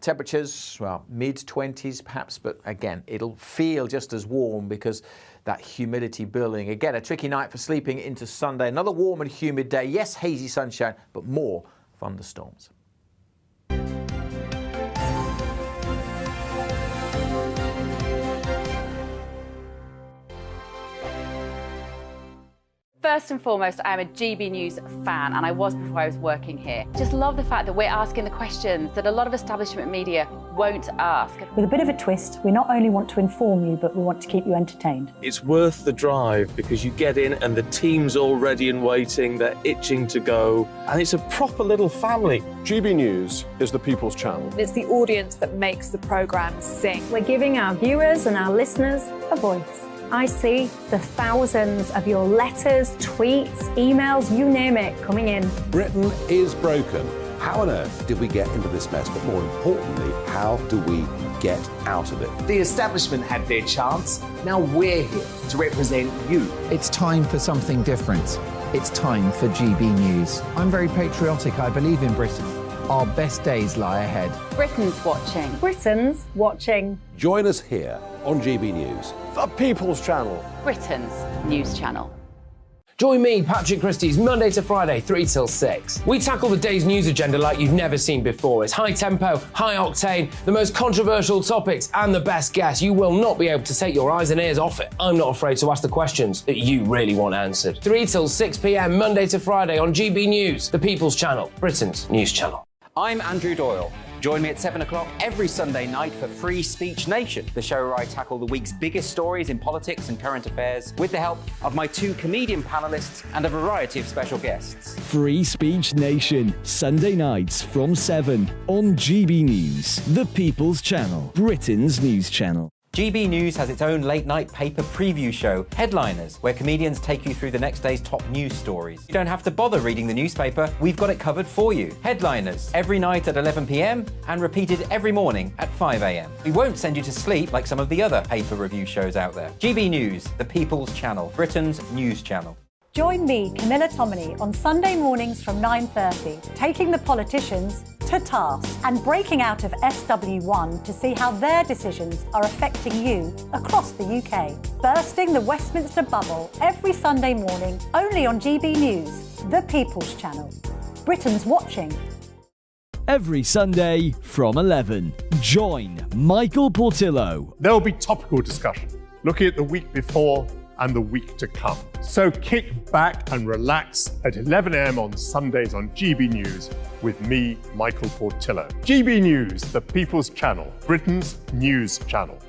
Temperatures, well, mid-20s perhaps, but again, it'll feel just as warm because that humidity building. Again, a tricky night for sleeping into Sunday. Another warm and humid day. Yes, hazy sunshine, but more thunderstorms. First and foremost, I am a GB News fan, and I was before I was working here. Just love the fact that we're asking the questions that a lot of establishment media won't ask. With a bit of a twist, we not only want to inform you, but we want to keep you entertained. It's worth the drive because you get in and the team's all ready and waiting, they're itching to go, and it's a proper little family. GB News is the People's Channel. It's the audience that makes the programme sing. We're giving our viewers and our listeners a voice. I see the thousands of your letters, tweets, emails, you name it, coming in. Britain is broken. How on earth did we get into this mess? But more importantly, how do we get out of it? The establishment had their chance. Now we're here to represent you. It's time for something different. It's time for GB News. I'm very patriotic. I believe in Britain. Our best days lie ahead. Britain's watching. Britain's watching. Join us here on GB News. The People's Channel. Britain's news channel. Join me, Patrick Christie's, Monday to Friday, 3 till 6. We tackle the day's news agenda like you've never seen before. It's high tempo, high octane, the most controversial topics, and the best guests. You will not be able to take your eyes and ears off it. I'm not afraid to ask the questions that you really want answered. 3 till 6 p.m, Monday to Friday on GB News, the People's Channel, Britain's news channel. I'm Andrew Doyle. Join me at 7 o'clock every Sunday night for Free Speech Nation, the show where I tackle the week's biggest stories in politics and current affairs with the help of my 2 comedian panellists and a variety of special guests. Free Speech Nation, Sunday nights from 7 on GB News, the People's Channel, Britain's news channel. GB News has its own late-night paper preview show, Headliners, where comedians take you through the next day's top news stories. You don't have to bother reading the newspaper, we've got it covered for you. Headliners, every night at 11 p.m, and repeated every morning at 5 a.m. We won't send you to sleep like some of the other paper review shows out there. GB News, the People's Channel, Britain's news channel. Join me, Camilla Tominey, on Sunday mornings from 9:30, taking the politicians to task and breaking out of SW1 to see how their decisions are affecting you across the UK. Bursting the Westminster bubble every Sunday morning, only on GB News, the People's Channel. Britain's watching. Every Sunday from 11, join Michael Portillo. There will be topical discussion, looking at the week before and the week to come. So kick back and relax at 11 a.m. on Sundays on GB News with me, Michael Portillo. GB News, the People's Channel, Britain's news channel.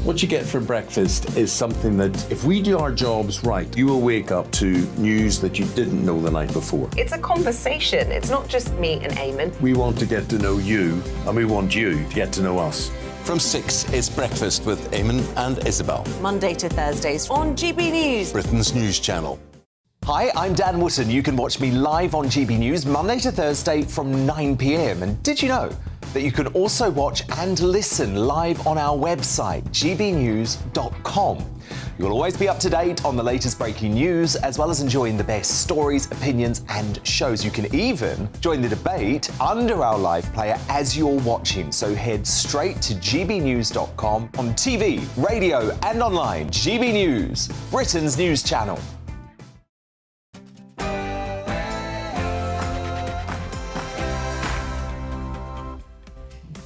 What you get for breakfast is something that, if we do our jobs right, you will wake up to news that you didn't know the night before. It's a conversation. It's not just me and Eamon. We want to get to know you, and we want you to get to know us. From 6, it's Breakfast with Eamon and Isabel. Monday to Thursdays on GB News, Britain's news channel. Hi, I'm Dan Wootton. You can watch me live on GB News Monday to Thursday from 9 p.m. And did you know that you can also watch and listen live on our website, gbnews.com. You'll always be up to date on the latest breaking news, as well as enjoying the best stories, opinions and shows. You can even join the debate under our live player as you're watching. So head straight to gbnews.com on TV, radio and online. GB News, Britain's news channel.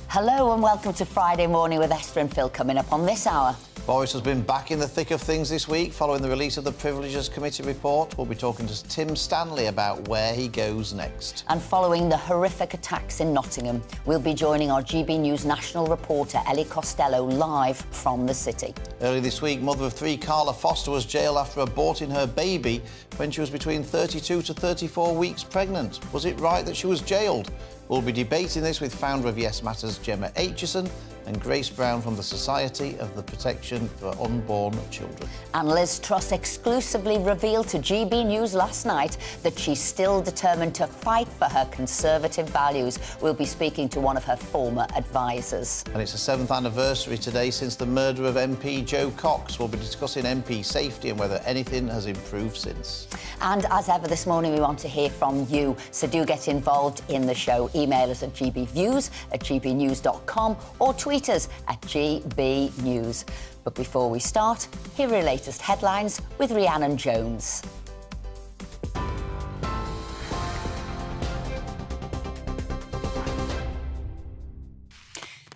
Hello and welcome to Friday Morning with Esther and Phil, coming up on this hour. Boris has been back in the thick of things this week following the release of the Privileges Committee report. We'll be talking to Tim Stanley about where he goes next. And following the horrific attacks in Nottingham, we'll be joining our GB News national reporter Ellie Costello live from the city. Early this week, mother of 3 Carla Foster was jailed after aborting her baby when she was between 32 to 34 weeks pregnant. Was it right that she was jailed? We'll be debating this with founder of Yes Matters, Gemma Aitchison, and Grace Brown from the Society of the Protection for Unborn Children. And Liz Truss exclusively revealed to GB News last night that she's still determined to fight for her Conservative values. We'll be speaking to one of her former advisers. And it's the 7th anniversary today since the murder of MP Jo Cox. We'll be discussing MP safety and whether anything has improved since. And as ever this morning, we want to hear from you, so do get involved in the show. Email us at gbviews@gbnews.com or tweet us at GBNews. But before we start, here are your latest headlines with Rhiannon Jones.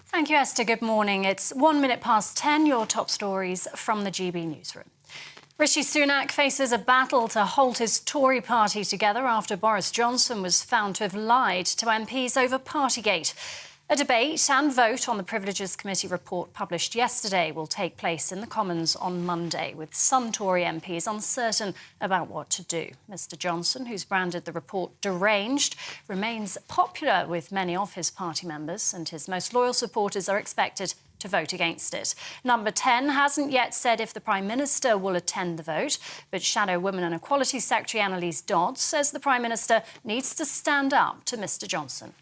Thank you, Esther. Good morning. It's 1 minute past 10. Your top stories from the GB newsroom. Rishi Sunak faces a battle to hold his Tory party together after Boris Johnson was found to have lied to MPs over partygate. A debate and vote on the Privileges Committee report published yesterday will take place in the Commons on Monday, with some Tory MPs uncertain about what to do. Mr Johnson, who's branded the report deranged, remains popular with many of his party members, and his most loyal supporters are expected to vote against it. Number 10 hasn't yet said if the Prime Minister will attend the vote, but Shadow Women and Equality Secretary Annalise Dodds says the Prime Minister needs to stand up to Mr Johnson.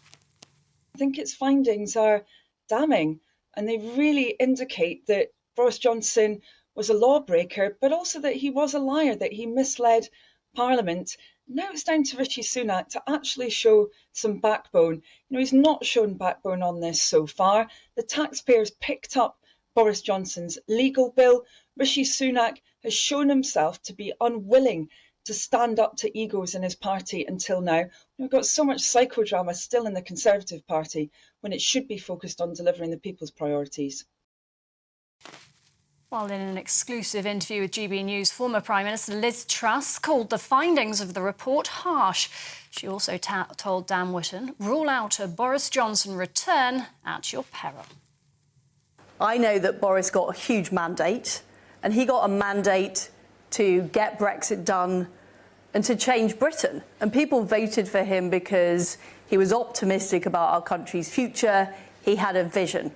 I think its findings are damning, and they really indicate that Boris Johnson was a lawbreaker, but also that he was a liar, that he misled Parliament. Now it's down to Rishi Sunak to actually show some backbone. You know, he's not shown backbone on this so far. The taxpayers picked up Boris Johnson's legal bill. Rishi Sunak has shown himself to be unwilling to stand up to egos in his party until now. We've got so much psychodrama still in the Conservative Party when it should be focused on delivering the people's priorities. Well, in an exclusive interview with GB News, former Prime Minister Liz Truss called the findings of the report harsh. She also told Dan Wootton, rule out a Boris Johnson return at your peril. I know that Boris got a huge mandate, and he got a mandate to get Brexit done and to change Britain. And people voted for him because he was optimistic about our country's future. He had a vision.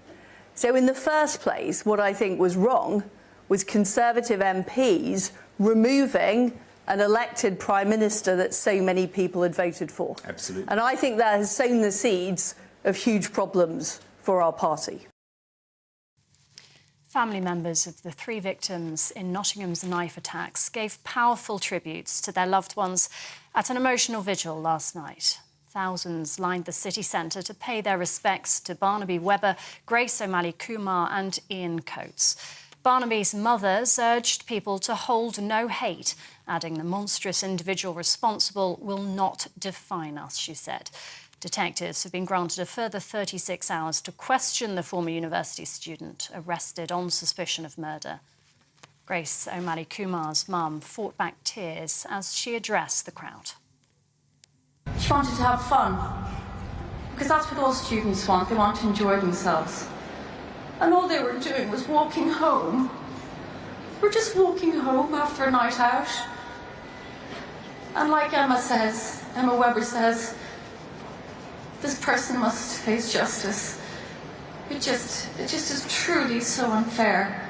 So in the first place, what I think was wrong was Conservative MPs removing an elected Prime Minister that so many people had voted for. Absolutely. And I think that has sown the seeds of huge problems for our party. Family members of the 3 victims in Nottingham's knife attacks gave powerful tributes to their loved ones at an emotional vigil last night. Thousands lined the city centre to pay their respects to Barnaby Webber, Grace O'Malley Kumar and Ian Coates. Barnaby's mothers urged people to hold no hate, adding the monstrous individual responsible will not define us, she said. Detectives have been granted a further 36 hours to question the former university student arrested on suspicion of murder. Grace O'Malley Kumar's mum fought back tears as she addressed the crowd. She wanted to have fun, because that's what all students want. They want to enjoy themselves. And all they were doing was walking home. We're just walking home after a night out. And like Emma Webber says, this person must face justice. It just is truly so unfair.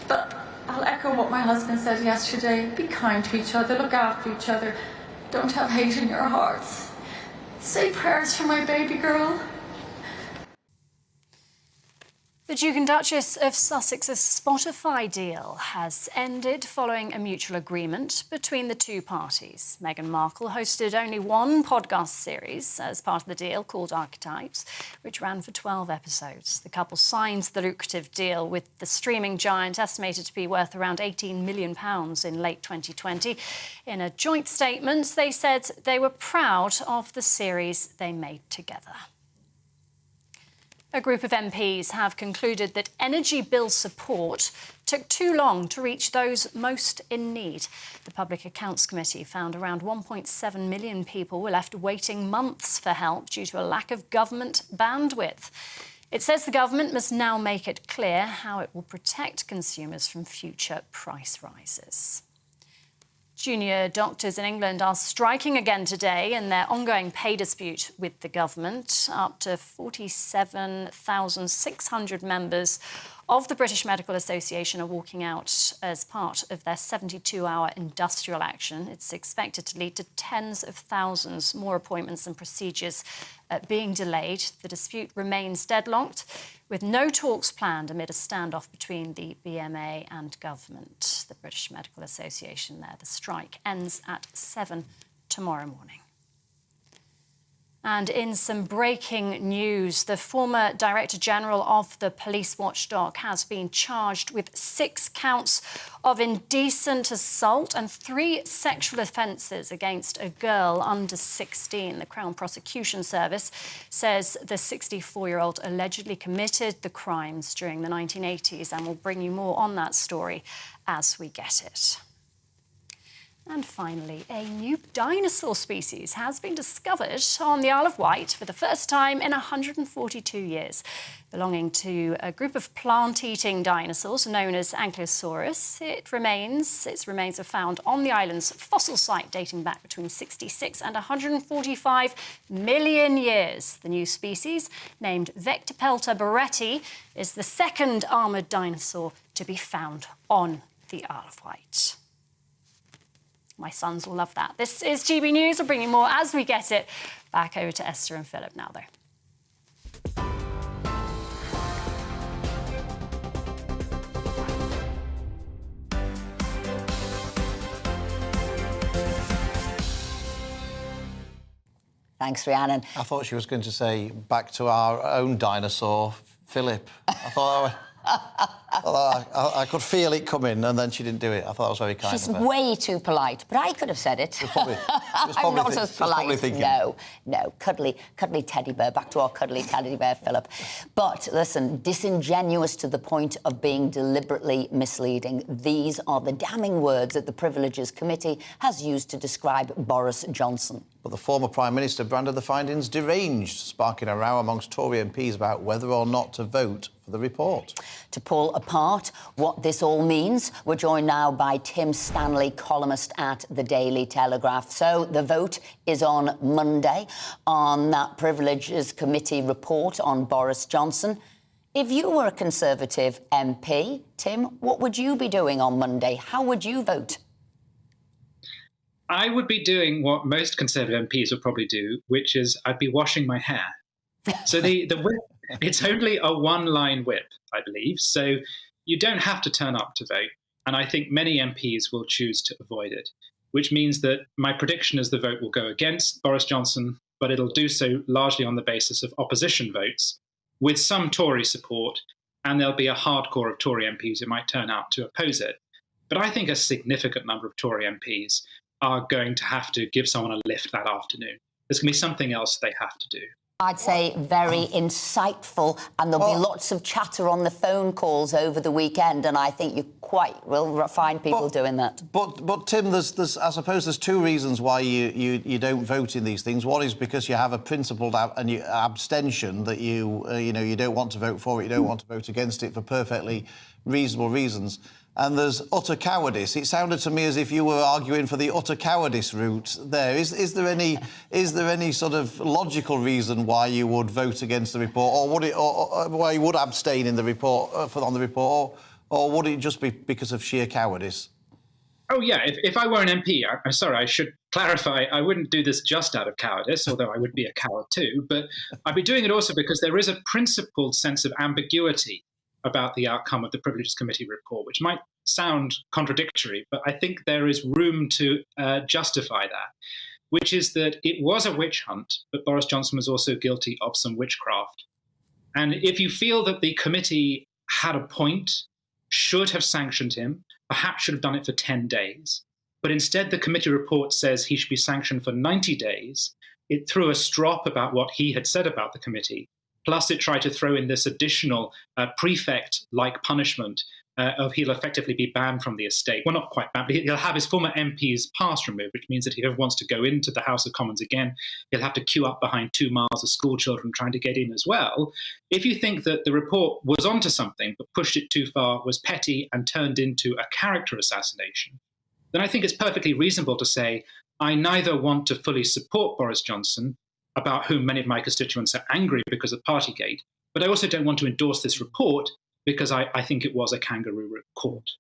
But I'll echo what my husband said yesterday. Be kind to each other, look after each other. Don't have hate in your hearts. Say prayers for my baby girl. The Duke and Duchess of Sussex's Spotify deal has ended following a mutual agreement between the two parties. Meghan Markle hosted only one podcast series as part of the deal called Archetypes, which ran for 12 episodes. The couple signed the lucrative deal with the streaming giant estimated to be worth around £18 million in late 2020. In a joint statement, they said they were proud of the series they made together. A group of MPs have concluded that energy bill support took too long to reach those most in need. The Public Accounts Committee found around 1.7 million people were left waiting months for help due to a lack of government bandwidth. It says the government must now make it clear how it will protect consumers from future price rises. Junior doctors in England are striking again today in their ongoing pay dispute with the government. Up to 47,600 members of the British Medical Association are walking out as part of their 72-hour industrial action. It's expected to lead to tens of thousands more appointments and procedures being delayed. The dispute remains deadlocked, with no talks planned amid a standoff between the BMA and government. The British Medical Association there. The strike ends at 7 tomorrow morning. And in some breaking news, the former Director General of the police watchdog has been charged with 6 counts of indecent assault and 3 sexual offences against a girl under 16. The Crown Prosecution Service says the 64-year-old allegedly committed the crimes during the 1980s, and we'll bring you more on that story as we get it. And finally, a new dinosaur species has been discovered on the Isle of Wight for the first time in 142 years. Belonging to a group of plant-eating dinosaurs known as Ankylosaurus, its remains are found on the island's fossil site dating back between 66 and 145 million years. The new species, named Vectipelta barretti, is the second armoured dinosaur to be found on the Isle of Wight. My sons will love that. This is GB News. We'll bring you more as we get it. Back over to Esther and Philip now, though. Thanks, Rhiannon. I thought she was going to say back to our own dinosaur, Philip. I could feel it coming, and then she didn't do it. I thought it was very kind She's of her. way too polite, but I could have said it. I'm not as polite. No, cuddly teddy bear. Back to our cuddly teddy bear, Philip. But listen, disingenuous to the point of being deliberately misleading. These are the damning words that the Privileges Committee has used to describe Boris Johnson. But the former Prime Minister branded the findings deranged, sparking a row amongst Tory MPs about whether or not to vote for the report. To pull apart what this all means, we're joined now by Tim Stanley, columnist at the Daily Telegraph. So the vote is on Monday on that Privileges Committee report on Boris Johnson. If you were a Conservative MP, Tim, what would you be doing on Monday? How would you vote? I would be doing what most Conservative MPs would probably do, which is I'd be washing my hair. So the whip, it's only a one-line whip, I believe, so you don't have to turn up to vote, and I think many MPs will choose to avoid it, which means that my prediction is the vote will go against Boris Johnson, but it'll do so largely on the basis of opposition votes, with some Tory support, and there'll be a hardcore of Tory MPs who might turn out to oppose it. But I think a significant number of Tory MPs are going to have to give someone a lift that afternoon. There's going to be something else they have to do. I'd say very insightful, and there'll be lots of chatter on the phone calls over the weekend, and I think you quite will find people doing that. But Tim, there's I suppose there's 2 reasons why you don't vote in these things. One is because you have a principled abstention that you don't want to vote for it, you don't want to vote against it for perfectly reasonable reasons. And there's utter cowardice. It sounded to me as if you were arguing for the utter cowardice route there. Is there any sort of logical reason why you would vote against the report, or why you would abstain in the report on the report, or would it just be because of sheer cowardice? Oh yeah, if I were an MP, I'm sorry, I should clarify, I wouldn't do this just out of cowardice, although I would be a coward too, but I'd be doing it also because there is a principled sense of ambiguity about the outcome of the Privileges Committee report, which might sound contradictory, but I think there is room to justify that, which is that it was a witch hunt, but Boris Johnson was also guilty of some witchcraft. And if you feel that the committee had a point, should have sanctioned him, perhaps should have done it for 10 days, but instead the committee report says he should be sanctioned for 90 days, it threw a strop about what he had said about the committee. Plus, it tried to throw in this additional prefect-like punishment of he'll effectively be banned from the estate. Well, not quite banned, but he'll have his former MP's pass removed, which means that if he ever wants to go into the House of Commons again, he'll have to queue up behind 2 miles of school children trying to get in as well. If you think that the report was onto something but pushed it too far, was petty and turned into a character assassination, then I think it's perfectly reasonable to say, I neither want to fully support Boris Johnson, about whom many of my constituents are angry because of partygate, but I also don't want to endorse this report because I think it was a kangaroo report.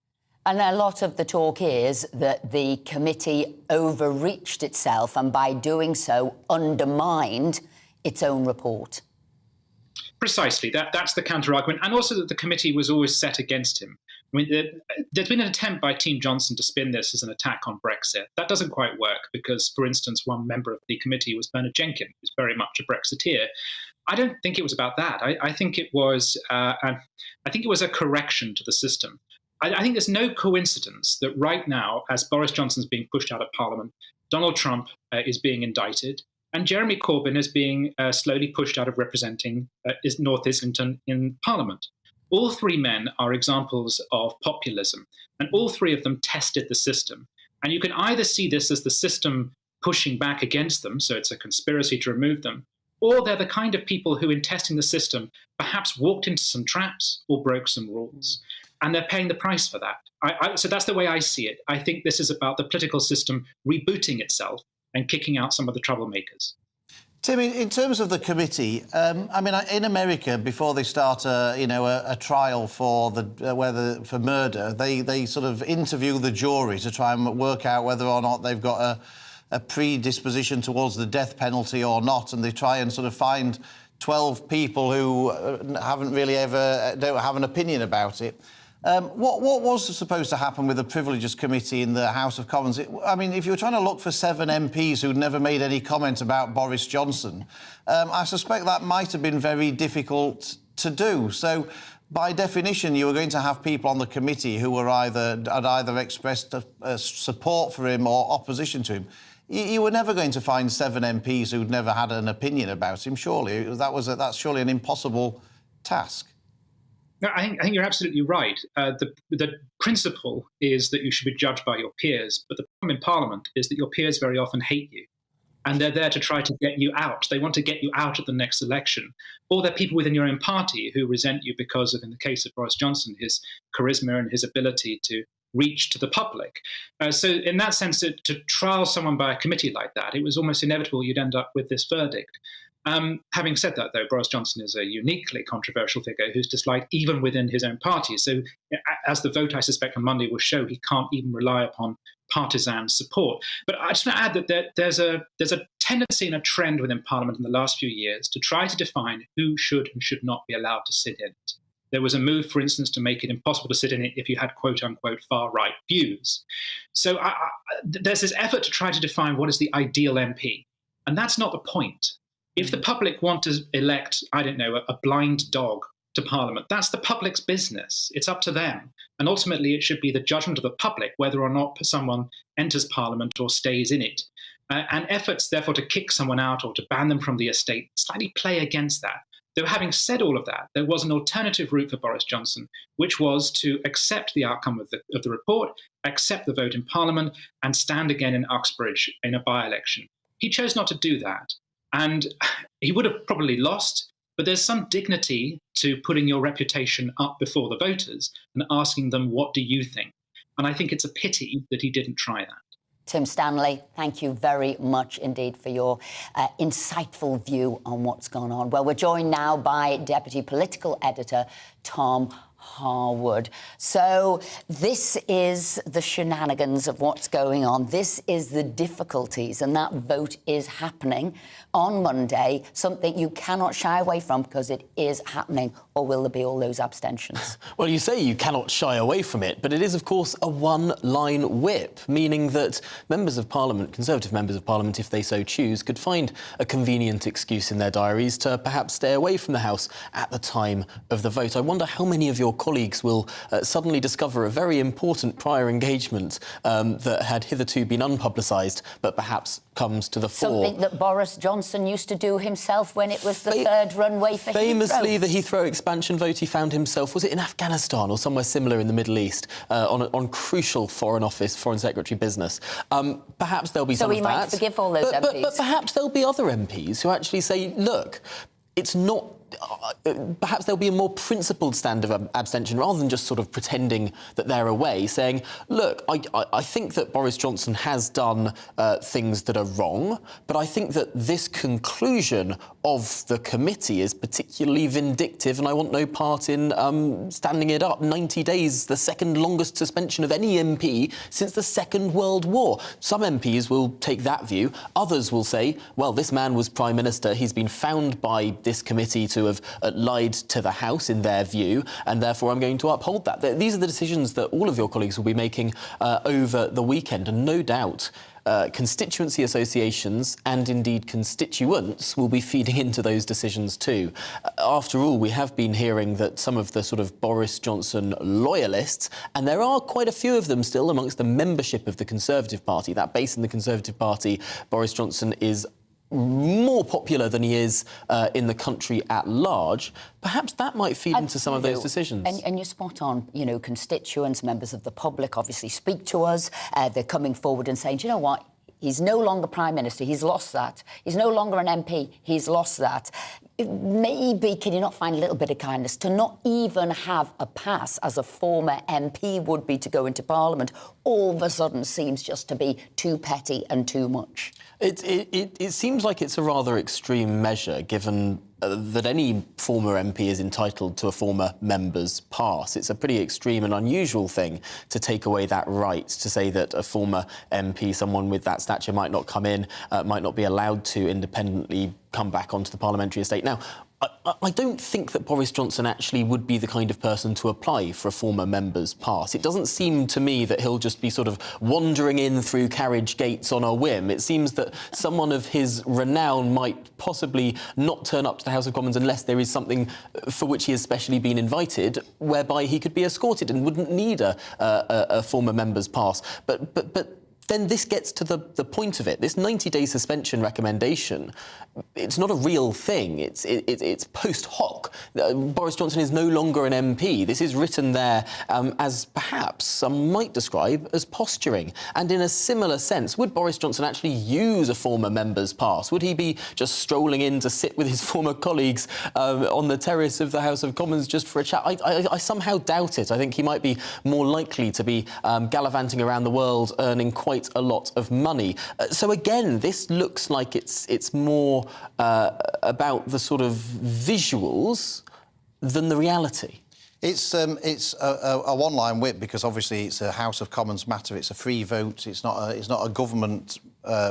And a lot of the talk is that the committee overreached itself and by doing so undermined its own report. Precisely, that's the counter-argument, and also that the committee was always set against him. I mean, there's been an attempt by Team Johnson to spin this as an attack on Brexit. That doesn't quite work because, for instance, one member of the committee was Bernard Jenkins, who's very much a Brexiteer. I don't think it was about that. I think it was a correction to the system. I think there's no coincidence that right now, as Boris Johnson's being pushed out of Parliament, Donald Trump is being indicted, and Jeremy Corbyn is being slowly pushed out of representing North Islington in Parliament. All three men are examples of populism, and all three of them tested the system. And you can either see this as the system pushing back against them, so it's a conspiracy to remove them, or they're the kind of people who, in testing the system, perhaps walked into some traps or broke some rules. And they're paying the price for that. So that's the way I see it. I think this is about the political system rebooting itself and kicking out some of the troublemakers. Tim, in terms of the committee, I mean, in America, before they start a trial for for murder, they sort of interview the jury to try and work out whether or not they've got a predisposition towards the death penalty or not, and they try and sort of find 12 people who don't have an opinion about it. What was supposed to happen with the Privileges Committee in the House of Commons? I mean, if you were trying to look for 7 MPs who'd never made any comment about Boris Johnson, I suspect that might have been very difficult to do. So, by definition, you were going to have people on the committee who were had either expressed support for him or opposition to him. You were never going to find 7 MPs who'd never had an opinion about him, surely. That's surely an impossible task. No, I think you're absolutely right. The principle is that you should be judged by your peers, but the problem in Parliament is that your peers very often hate you, and they're there to try to get you out. They want to get you out at the next election. Or they're people within your own party who resent you because of, in the case of Boris Johnson, his charisma and his ability to reach to the public. So in that sense, to trial someone by a committee like that, it was almost inevitable you'd end up with this verdict. Having said that, though, Boris Johnson is a uniquely controversial figure who's disliked even within his own party. So as the vote, I suspect, on Monday will show, he can't even rely upon partisan support. But I just want to add that there's a tendency and a trend within Parliament in the last few years to try to define who should and should not be allowed to sit in it. There was a move, for instance, to make it impossible to sit in it if you had, quote-unquote, far-right views. So there's this effort to try to define what is the ideal MP. And that's not the point. If the public want to elect, I don't know, a blind dog to Parliament, that's the public's business. It's up to them. And ultimately, it should be the judgment of the public whether or not someone enters Parliament or stays in it. And efforts, therefore, to kick someone out or to ban them from the estate slightly play against that. Though having said all of that, there was an alternative route for Boris Johnson, which was to accept the outcome of the report, accept the vote in Parliament, and stand again in Uxbridge in a by-election. He chose not to do that. And he would have probably lost, but there's some dignity to putting your reputation up before the voters and asking them, what do you think? And I think it's a pity that he didn't try that. Tim Stanley, thank you very much indeed for your insightful view on what's gone on. Well, we're joined now by Deputy Political Editor Tom Harwood. So this is the shenanigans of what's going on. This is the difficulties, and that vote is happening on Monday, something you cannot shy away from because it is happening, or will there be all those abstentions? Well, you say you cannot shy away from it, but it is, of course, a one-line whip, meaning that members of Parliament, Conservative members of Parliament, if they so choose, could find a convenient excuse in their diaries to perhaps stay away from the House at the time of the vote. I wonder how many of your colleagues will suddenly discover a very important prior engagement that had hitherto been unpublicised, but perhaps comes to the fore. Something that Boris Johnson used to do himself when it was the third runway for Famously, Heathrow. the Heathrow expansion vote, he found himself, was it in Afghanistan or somewhere similar in the Middle East, on crucial Foreign Secretary business. Perhaps there'll be some of that. So he might forgive all those MPs. But perhaps there'll be other MPs who actually say, look, it's not perhaps there'll be a more principled stand of abstention rather than just sort of pretending that they're away, saying, look, I think that Boris Johnson has done things that are wrong, but I think that this conclusion of the committee is particularly vindictive and I want no part in standing it up. 90 days, the second longest suspension of any MP since the Second World War. Some MPs will take that view. Others will say, well, this man was Prime Minister. He's been found by this committee to have lied to the House, in their view, and therefore I'm going to uphold that. These are the decisions that all of your colleagues will be making over the weekend, and no doubt constituency associations and indeed constituents will be feeding into those decisions too. After all, we have been hearing that some of the sort of Boris Johnson loyalists, and there are quite a few of them still amongst the membership of the Conservative Party, that base in the Conservative Party, Boris Johnson is more popular than he is in the country at large. Perhaps that might feed into some of those decisions. And you're spot on. You know, constituents, members of the public obviously speak to us. They're coming forward and saying, do you know what? He's no longer Prime Minister. He's lost that. He's no longer an MP. He's lost that. Maybe can you not find a little bit of kindness to not even have a pass as a former MP would be to go into Parliament? All of a sudden seems just to be too petty and too much. It seems like it's a rather extreme measure, given that any former MP is entitled to a former member's pass. It's a pretty extreme and unusual thing to take away that right, to say that a former MP, someone with that stature, might not come in, might not be allowed to independently come back onto the parliamentary estate. Now, I don't think that Boris Johnson actually would be the kind of person to apply for a former member's pass. It doesn't seem to me that he'll just be sort of wandering in through carriage gates on a whim. It seems that someone of his renown might possibly not turn up to the House of Commons unless there is something for which he has specially been invited, whereby he could be escorted and wouldn't need a former member's pass. But then this gets to the point of it. This 90-day suspension recommendation, it's not a real thing. It's post hoc. Boris Johnson is no longer an MP. This is written there as perhaps some might describe as posturing. And in a similar sense, would Boris Johnson actually use a former member's pass? Would he be just strolling in to sit with his former colleagues on the terrace of the House of Commons just for a chat? I somehow doubt it. I think he might be more likely to be gallivanting around the world, earning quite a lot of money. So again, this looks like it's more about the sort of visuals than the reality. It's a one-line whip because obviously it's a House of Commons matter. It's a free vote. It's not a government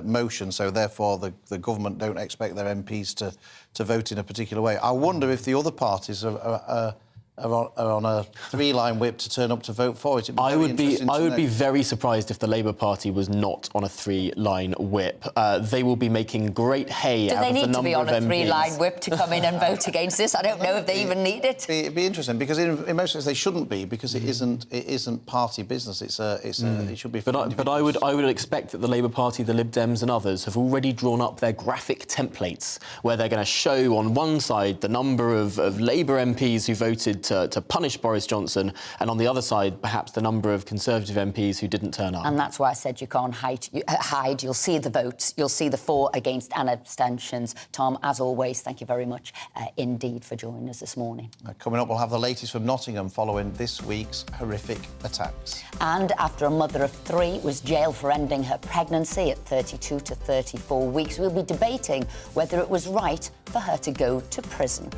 motion. So therefore, the government don't expect their MPs to vote in a particular way. I wonder if the other parties are on a three-line whip to turn up to vote for it. I would be very surprised if the Labour Party was not on a three-line whip. They will be making great hay out of the number of MPs. Do they need to be on a three-line whip to come in and vote against this? I don't know if they even need it. It'd be interesting because in most cases they shouldn't be because it isn't party business. It should be. But I would expect that the Labour Party, the Lib Dems, and others have already drawn up their graphic templates where they're going to show on one side the number of Labour MPs who voted to punish Boris Johnson, and on the other side, perhaps the number of Conservative MPs who didn't turn up. And that's why I said you can't hide. You'll see the votes. You'll see the for, against and abstentions. Tom, as always, thank you very much indeed for joining us this morning. Coming up, we'll have the latest from Nottingham following this week's horrific attacks. And after a mother of three was jailed for ending her pregnancy at 32 to 34 weeks, we'll be debating whether it was right for her to go to prison.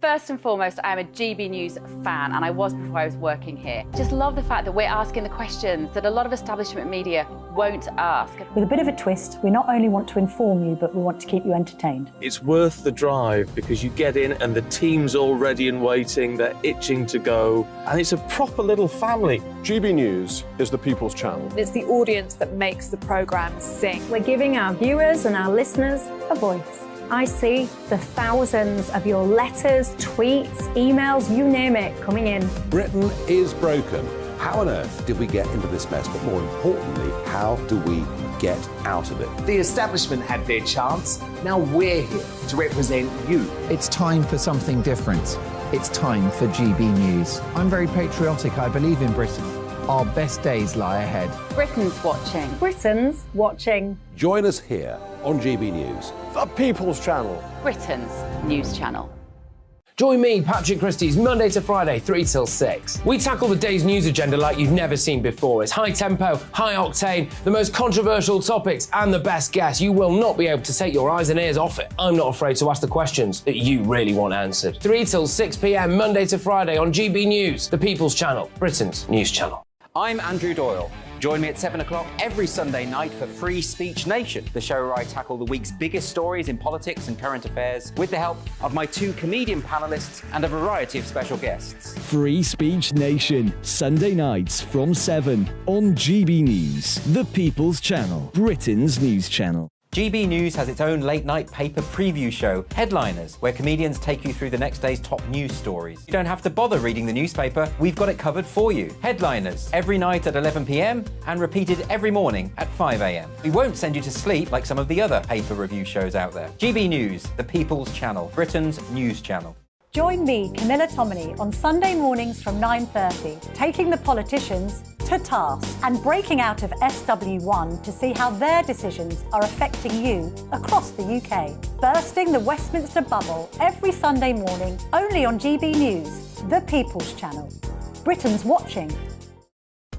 First and foremost, I'm a GB News fan, and I was before I was working here. Just love the fact that we're asking the questions that a lot of establishment media won't ask. With a bit of a twist, we not only want to inform you, but we want to keep you entertained. It's worth the drive because you get in and the team's all ready and waiting, they're itching to go, and it's a proper little family. GB News is the People's Channel. It's the audience that makes the programme sing. We're giving our viewers and our listeners a voice. I see the thousands of your letters, tweets, emails, you name it, coming in. Britain is broken. How on earth did we get into this mess? But more importantly, how do we get out of it? The establishment had their chance. Now we're here to represent you. It's time for something different. It's time for GB News. I'm very patriotic. I believe in Britain. Our best days lie ahead. Britain's watching. Britain's watching. Join us here on GB News. The People's Channel. Britain's news channel. Join me, Patrick Christie's Monday to Friday, 3 till 6. We tackle the day's news agenda like you've never seen before. It's high tempo, high octane, the most controversial topics and the best guests. You will not be able to take your eyes and ears off it. I'm not afraid to ask the questions that you really want answered. 3 till 6 p.m, Monday to Friday on GB News, the People's Channel, Britain's news channel. I'm Andrew Doyle. Join me at 7 o'clock every Sunday night for Free Speech Nation, the show where I tackle the week's biggest stories in politics and current affairs with the help of my 2 comedian panellists and a variety of special guests. Free Speech Nation, Sunday nights from 7 on GB News, the People's Channel, Britain's news channel. GB News has its own late-night paper preview show, Headliners, where comedians take you through the next day's top news stories. You don't have to bother reading the newspaper, we've got it covered for you. Headliners, every night at 11 p.m, and repeated every morning at 5 a.m. We won't send you to sleep like some of the other paper review shows out there. GB News, the People's Channel, Britain's news channel. Join me, Camilla Tominey, on Sunday mornings from 9:30, taking the politicians to task and breaking out of SW1 to see how their decisions are affecting you across the UK. Bursting the Westminster bubble every Sunday morning, only on GB News, the People's Channel. Britain's watching.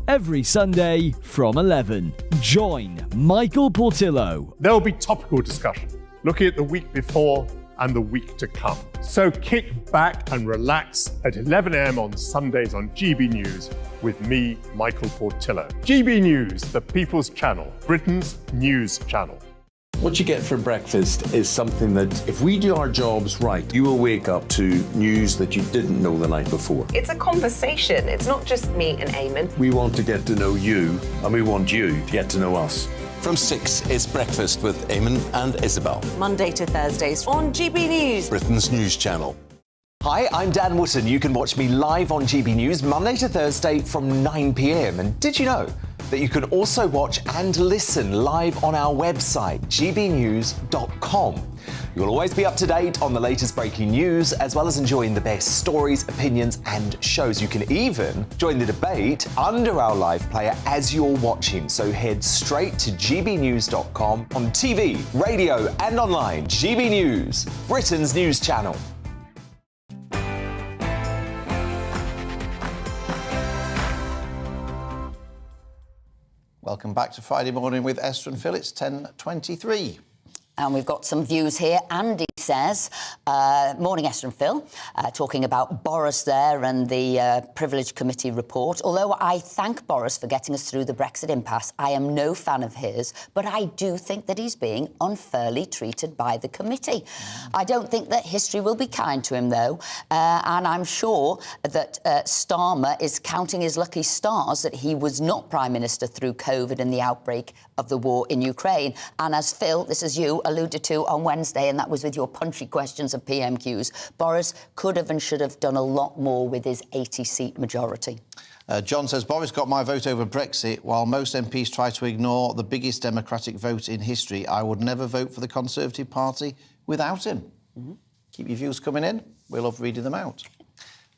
Every Sunday from 11, join Michael Portillo. There will be topical discussion, looking at the week before and the week to come. So kick back and relax at 11 a.m. on Sundays on GB News with me, Michael Portillo. GB News, the People's Channel, Britain's news channel. What you get for breakfast is something that, if we do our jobs right, you will wake up to news that you didn't know the night before. It's a conversation. It's not just me and Eamon. We want to get to know you, and we want you to get to know us. From 6, it's Breakfast with Eamon and Isabel. Monday to Thursdays on GB News, Britain's news channel. Hi, I'm Dan Wootton. You can watch me live on GB News Monday to Thursday from 9 p.m. And did you know that you can also watch and listen live on our website, gbnews.com? You'll always be up to date on the latest breaking news, as well as enjoying the best stories, opinions and shows. You can even join the debate under our live player as you're watching. So head straight to gbnews.com on TV, radio and online. GB News, Britain's news channel. Welcome back to Friday Morning with Esther and Phil. It's 10:23. And we've got some views here. Andy says, morning Esther and Phil, talking about Boris there and the Privilege Committee report. Although I thank Boris for getting us through the Brexit impasse, I am no fan of his, but I do think that he's being unfairly treated by the committee. I don't think that history will be kind to him, though, and I'm sure that Starmer is counting his lucky stars that he was not Prime Minister through COVID and the outbreak of the war in Ukraine. And as Phil, this is you, alluded to on Wednesday, and that was with your punchy questions of PMQs, Boris could have and should have done a lot more with his 80-seat majority. John says, Boris got my vote over Brexit. While most MPs try to ignore the biggest democratic vote in history, I would never vote for the Conservative Party without him. Keep your views coming in. We love reading them out.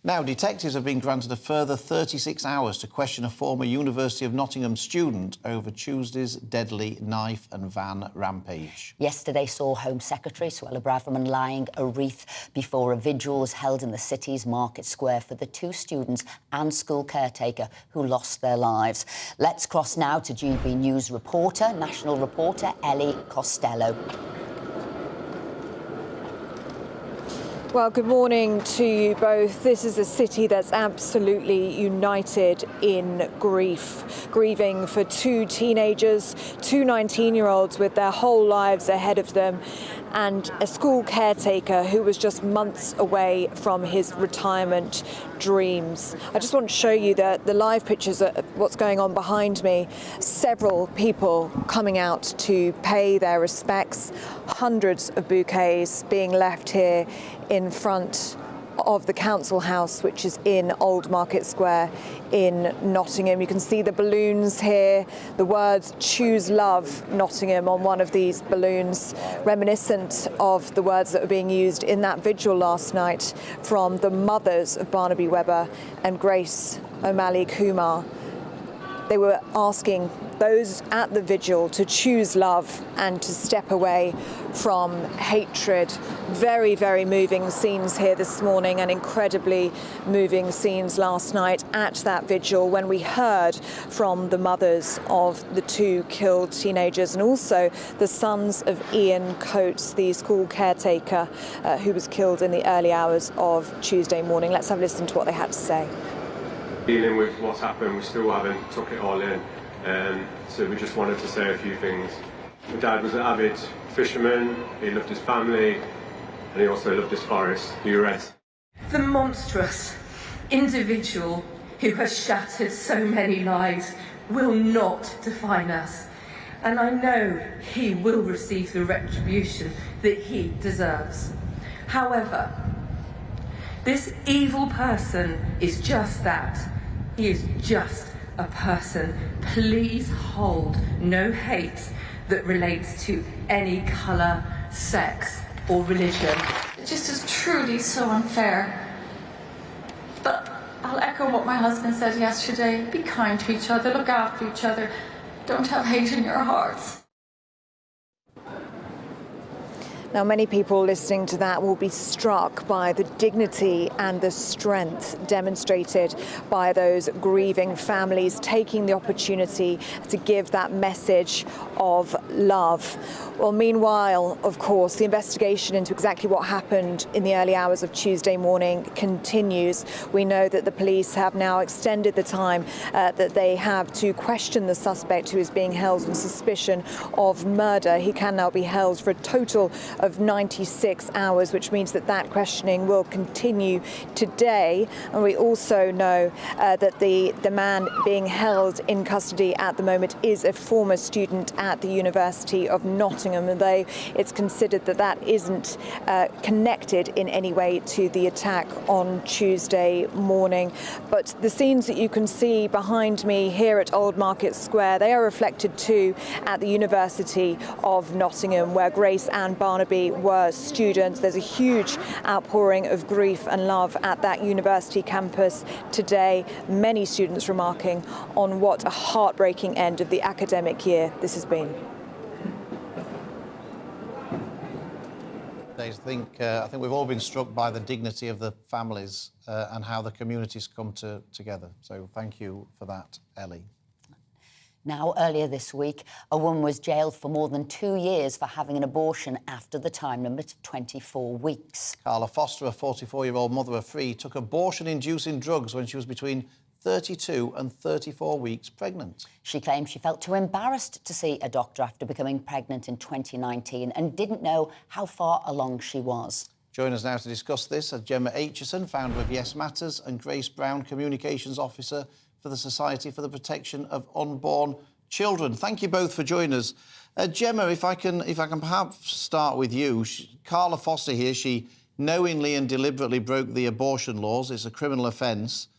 Now, detectives have been granted a further 36 hours to question a former University of Nottingham student over Tuesday's deadly knife and van rampage. Yesterday saw Home Secretary Suella Braverman lying a wreath before a vigil was held in the city's Market Square for the 2 students and school caretaker who lost their lives. Let's cross now to GB News reporter, national reporter Ellie Costello. Well, good morning to you both. This is a city that's absolutely united in grief, grieving for 2 teenagers, 2 19-year-olds with their whole lives ahead of them, and a school caretaker who was just months away from his retirement dreams. I just want to show you the live pictures of what's going on behind me. Several people coming out to pay their respects, hundreds of bouquets being left here in front of the council house, which is in Old Market Square in Nottingham. You can see the balloons here, the words "Choose Love Nottingham" on one of these balloons, reminiscent of the words that were being used in that vigil last night from the mothers of Barnaby Webber and Grace O'Malley Kumar. They were asking those at the vigil to choose love and to step away from hatred. Very, very moving scenes here this morning, and incredibly moving scenes last night at that vigil when we heard from the mothers of the two killed teenagers and also the sons of Ian Coates, the school caretaker who was killed in the early hours of Tuesday morning. Let's have a listen to what they had to say. Dealing with what's happened, we still haven't took it all in, so we just wanted to say a few things. My dad was an avid fisherman, he loved his family, and he also loved his forest. The arrest. The monstrous individual who has shattered so many lives will not define us, and I know he will receive the retribution that he deserves. However, this evil person is just that. He is just a person. Please hold no hate that relates to any colour, sex or religion. It just is truly so unfair. But I'll echo what my husband said yesterday. Be kind to each other, look after each other. Don't have hate in your hearts. Now, many people listening to that will be struck by the dignity and the strength demonstrated by those grieving families taking the opportunity to give that message of love. Well, meanwhile, of course, the investigation into exactly what happened in the early hours of Tuesday morning continues. We know that the police have now extended the time that they have to question the suspect who is being held on suspicion of murder. He can now be held for a total of 96 hours, which means that that questioning will continue today. And we also know that the man being held in custody at the moment is a former student at the University of Nottingham, and it's considered that that isn't connected in any way to the attack on Tuesday morning. But the scenes that you can see behind me here at Old Market Square, they are reflected too at the University of Nottingham, where Grace and Barnaby were students. There's a huge outpouring of grief and love at that university campus today. Many students remarking on what a heartbreaking end of the academic year this has been. I think we've all been struck by the dignity of the families and how the communities come together. So thank you for that, Ellie. Now, earlier this week, a woman was jailed for more than 2 years for having an abortion after the time limit of 24 weeks. Carla Foster, a 44-year-old mother of three, took abortion-inducing drugs when she was between 32 and 34 weeks pregnant. She claimed she felt too embarrassed to see a doctor after becoming pregnant in 2019 and didn't know how far along she was. Join us now to discuss this are Gemma Aitchison, founder of Yes Matters, and Grace Brown, Communications Officer for the Society for the Protection of Unborn Children. Thank you both for joining us. Gemma, if I can perhaps start with you. Carla Foster here, she knowingly and deliberately broke the abortion laws. It's a criminal offence.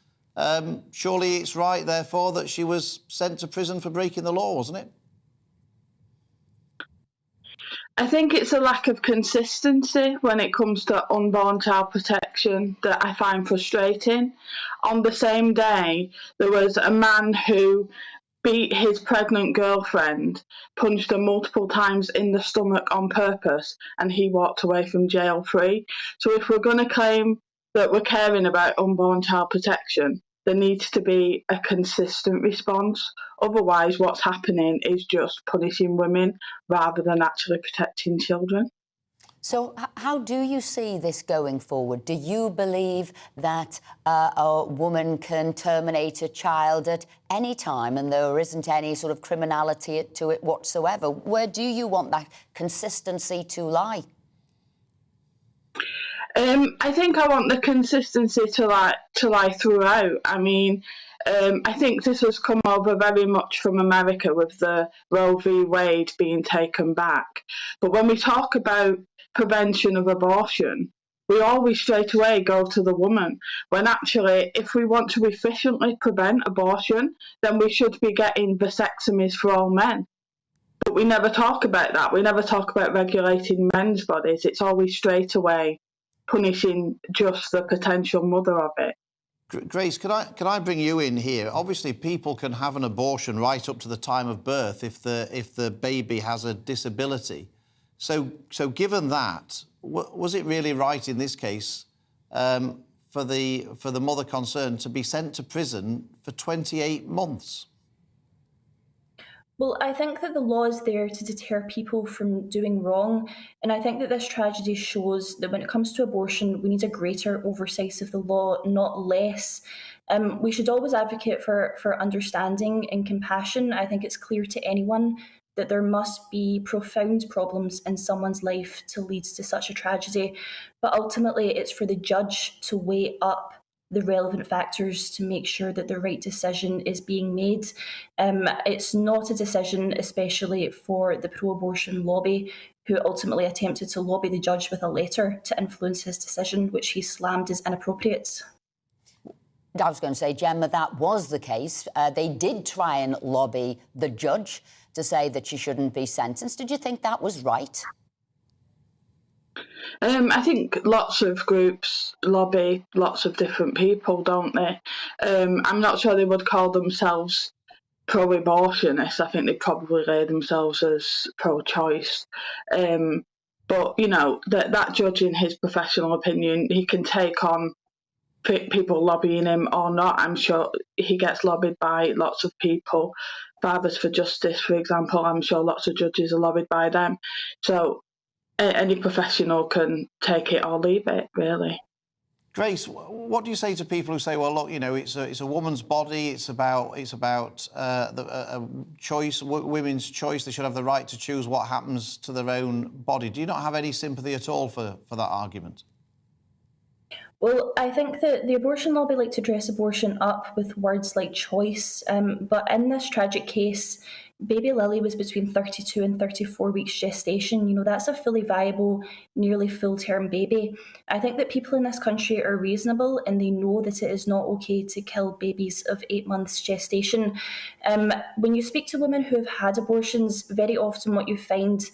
Surely it's right, therefore, that she was sent to prison for breaking the law, wasn't it? I think it's a lack of consistency when it comes to unborn child protection that I find frustrating. On the same day, there was a man who beat his pregnant girlfriend, punched her multiple times in the stomach on purpose, and he walked away from jail free. So if we're going to claim that we're caring about unborn child protection, there needs to be a consistent response. Otherwise, what's happening is just punishing women rather than actually protecting children. So how do you see this going forward? Do you believe that a woman can terminate a child at any time and there isn't any sort of criminality to it whatsoever? Where do you want that consistency to lie? I think I want the consistency to lie throughout. I mean, I think this has come over very much from America with the Roe v. Wade being taken back. But when we talk about prevention of abortion, we always straight away go to the woman, when actually, if we want to efficiently prevent abortion, then we should be getting vasectomies for all men. But we never talk about that. We never talk about regulating men's bodies. It's always straight away punishing just the potential mother of it. Grace, can I bring you in here? Obviously, people can have an abortion right up to the time of birth if the baby has a disability. So given that, was it really right in this case for the mother concerned to be sent to prison for 28 months? Well, I think that the law is there to deter people from doing wrong, and I think that this tragedy shows that when it comes to abortion, we need a greater oversight of the law, not less. We should always advocate for understanding and compassion. I think it's clear to anyone that there must be profound problems in someone's life to lead to such a tragedy, but ultimately it's for the judge to weigh up the relevant factors to make sure that the right decision is being made. It's not a decision, especially for the pro-abortion lobby, who ultimately attempted to lobby the judge with a letter to influence his decision, which he slammed as inappropriate. I was going to say, Gemma, that was the case. They did try and lobby the judge to say that she shouldn't be sentenced. Did you think that was right? I think lots of groups lobby lots of different people, don't they? I'm not sure they would call themselves pro-abortionists. I think they probably lay themselves as pro-choice. But, you know, that judge, in his professional opinion, he can take on people lobbying him or not. I'm sure he gets lobbied by lots of people. Fathers for Justice, for example, I'm sure lots of judges are lobbied by them. So any professional can take it or leave it, really. Grace, what do you say to people who say, well, look, you know, it's a woman's body, it's about a choice, women's choice, they should have the right to choose what happens to their own body. Do you not have any sympathy at all for that argument? Well, I think that the abortion lobby like to dress abortion up with words like choice, but in this tragic case, baby Lily was between 32 and 34 weeks gestation. You know, that's a fully viable, nearly full-term baby. I think that people in this country are reasonable and they know that it is not okay to kill babies of 8 months gestation. When you speak to women who have had abortions, very often what you find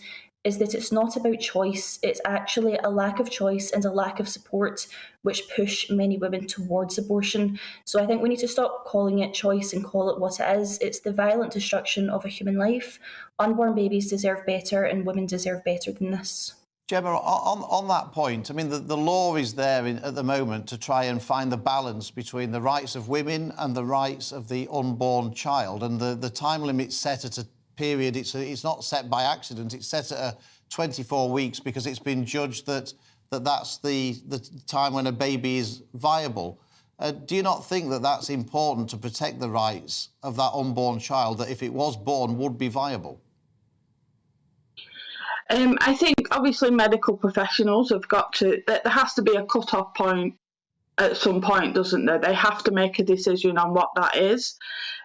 is that it's not about choice, it's actually a lack of choice and a lack of support which push many women towards abortion. So I think we need to stop calling it choice and call it what it is. It's the violent destruction of a human life. Unborn babies deserve better and women deserve better than this. Gemma, on that point, I mean, the law is there at the moment to try and find the balance between the rights of women and the rights of the unborn child, and the time limit set at a period, it's not set by accident, it's set at 24 weeks because it's been judged that's the time when a baby is viable. Do you not think that that's important to protect the rights of that unborn child, that if it was born, would be viable? I think, obviously, medical professionals have got to... There has to be a cut-off point at some point, doesn't there? They have to make a decision on what that is.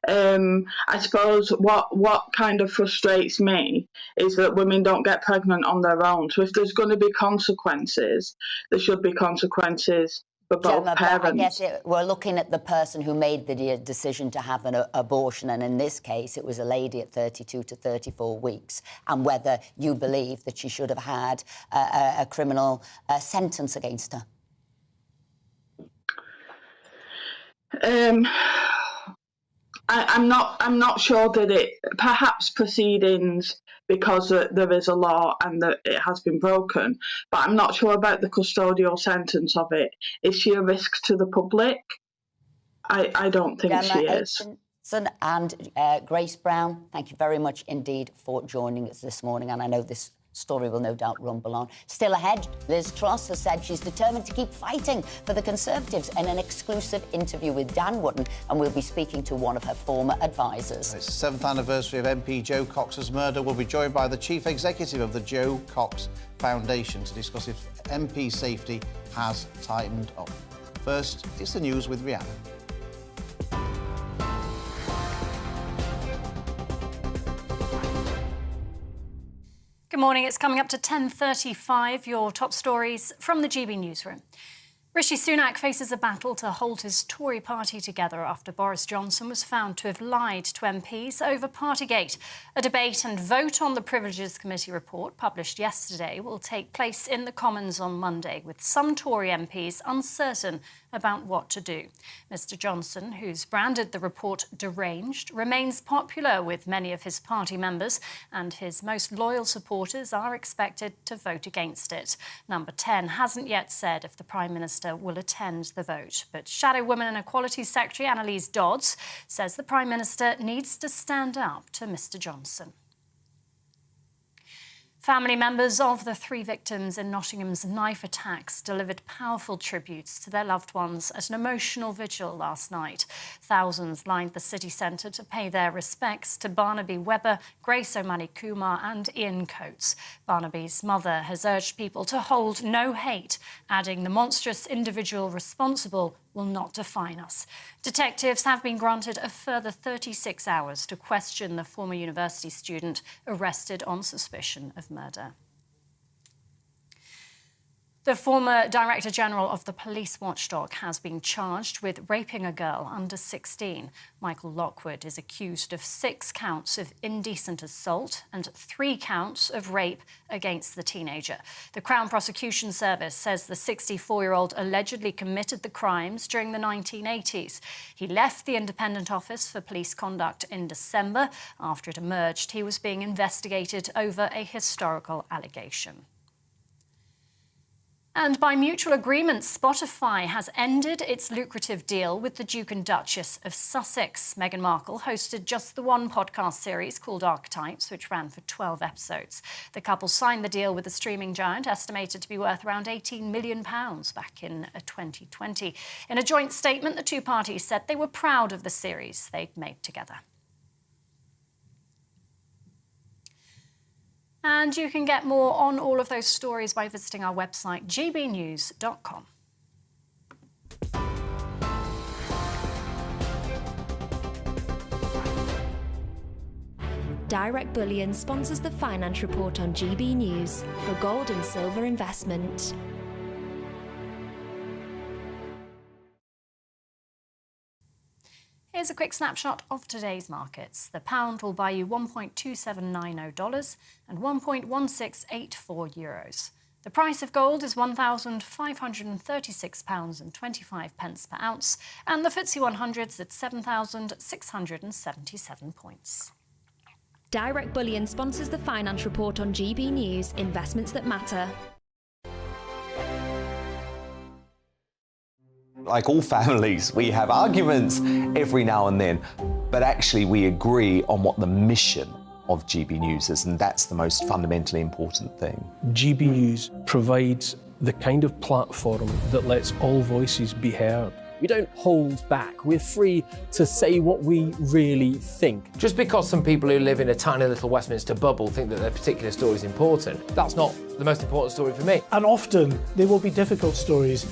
I suppose what kind of frustrates me is that women don't get pregnant on their own. So if there's going to be consequences, there should be consequences for both Gemma, parents. I guess we're looking at the person who made the decision to have an abortion, and in this case, it was a lady at 32 to 34 weeks, and whether you believe that she should have had a criminal sentence against her. I'm not sure that it perhaps proceedings because there is a law and that it has been broken, but I'm not sure about the custodial sentence of it. Is she a risk to the public? I don't think she is. And Grace Brown, thank you very much indeed for joining us this morning, and I know this story will no doubt rumble on. Still ahead, Liz Truss has said she's determined to keep fighting for the Conservatives in an exclusive interview with Dan Wootton, and we'll be speaking to one of her former advisors. It's the 7th anniversary of MP Jo Cox's murder. We'll be joined by the Chief Executive of the Jo Cox Foundation to discuss if MP safety has tightened up. First, it's the news with Rihanna. Good morning. It's coming up to 10:35. Your top stories from the GB newsroom. Rishi Sunak faces a battle to hold his Tory party together after Boris Johnson was found to have lied to MPs over partygate. A debate and vote on the Privileges Committee report published yesterday will take place in the Commons on Monday, with some Tory MPs uncertain about what to do. Mr Johnson, who's branded the report deranged, remains popular with many of his party members, and his most loyal supporters are expected to vote against it. Number 10 hasn't yet said if the Prime Minister will attend the vote, but Shadow Women and Equalities Secretary Annalise Dodds says the Prime Minister needs to stand up to Mr Johnson. Family members of the 3 victims in Nottingham's knife attacks delivered powerful tributes to their loved ones at an emotional vigil last night. Thousands lined the city centre to pay their respects to Barnaby Webber, Grace O'Malley-Kumar and Ian Coates. Barnaby's mother has urged people to hold no hate, adding the monstrous individual responsible will not define us. Detectives have been granted a further 36 hours to question the former university student arrested on suspicion of murder. The former Director General of the police watchdog has been charged with raping a girl under 16. Michael Lockwood is accused of 6 counts of indecent assault and 3 counts of rape against the teenager. The Crown Prosecution Service says the 64-year-old allegedly committed the crimes during the 1980s. He left the Independent Office for Police Conduct in December after it emerged he was being investigated over a historical allegation. And by mutual agreement, Spotify has ended its lucrative deal with the Duke and Duchess of Sussex. Meghan Markle hosted just the one podcast series called Archetypes, which ran for 12 episodes. The couple signed the deal with the streaming giant, estimated to be worth around £18 million back in 2020. In a joint statement, the 2 parties said they were proud of the series they'd made together. And you can get more on all of those stories by visiting our website, gbnews.com. Direct Bullion sponsors the Finance Report on GB News for gold and silver investment. Here's a quick snapshot of today's markets. The pound will buy you $1.2790 and €1.1684. The price of gold is £1,536.25 per ounce, and the FTSE 100's at 7,677 points. Direct Bullion sponsors the Finance Report on GB News, investments that matter. Like all families, we have arguments every now and then, but actually we agree on what the mission of GB News is, and that's the most fundamentally important thing. GB News provides the kind of platform that lets all voices be heard. We don't hold back. We're free to say what we really think. Just because some people who live in a tiny little Westminster bubble think that their particular story is important, that's not the most important story for me. And often there will be difficult stories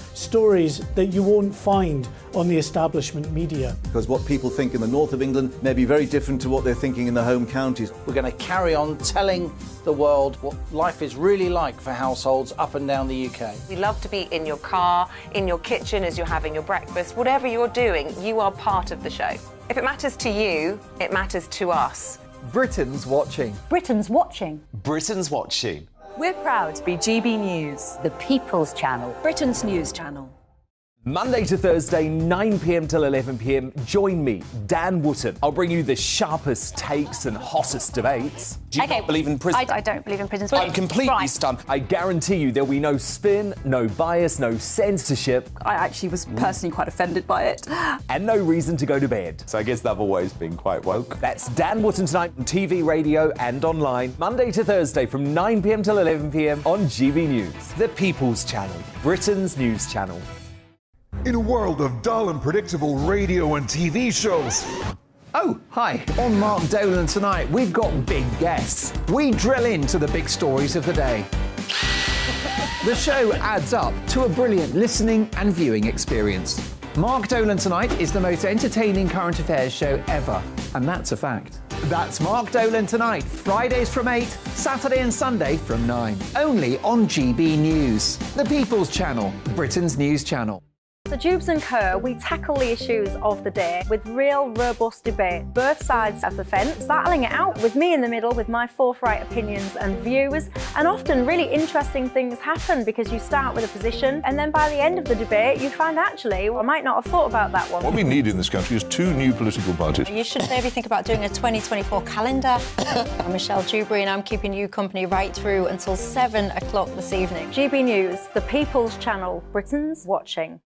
that you won't find on the establishment media. Because what people think in the north of England may be very different to what they're thinking in the home counties. We're going to carry on telling the world what life is really like for households up and down the UK. We love to be in your car, in your kitchen as you're having your breakfast. Whatever you're doing, you are part of the show. If it matters to you, it matters to us. Britain's watching. Britain's watching. Britain's watching. We're proud to be GB News, The People's Channel. Britain's news channel. Monday to Thursday, 9 p.m. till 11 p.m. Join me, Dan Wootton. I'll bring you the sharpest takes and hottest debates. Do you not believe in prison? I don't believe in prison. I'm completely stunned. I guarantee you there'll be no spin, no bias, no censorship. I actually was personally quite offended by it. And no reason to go to bed. So I guess they've always been quite woke. That's Dan Wootton tonight on TV, radio and online. Monday to Thursday from 9 p.m. till 11 p.m. on GB News. The People's Channel. Britain's news channel. In a world of dull and predictable radio and TV shows. Oh, hi. On Mark Dolan tonight, we've got big guests. We drill into the big stories of the day. The show adds up to a brilliant listening and viewing experience. Mark Dolan Tonight is the most entertaining current affairs show ever, and that's a fact. That's Mark Dolan tonight, Fridays from 8, Saturday and Sunday from 9. Only on GB News, the People's Channel, Britain's news channel. So Jubes and Kerr, we tackle the issues of the day with real robust debate, both sides of the fence, battling it out with me in the middle with my forthright opinions and views. And often really interesting things happen because you start with a position and then by the end of the debate you find actually, well, I might not have thought about that one. What we need in this country is 2 new political parties. You should maybe think about doing a 2024 calendar. I'm Michelle Dewberry and I'm keeping you company right through until 7 o'clock this evening. GB News, the People's Channel, Britain's watching.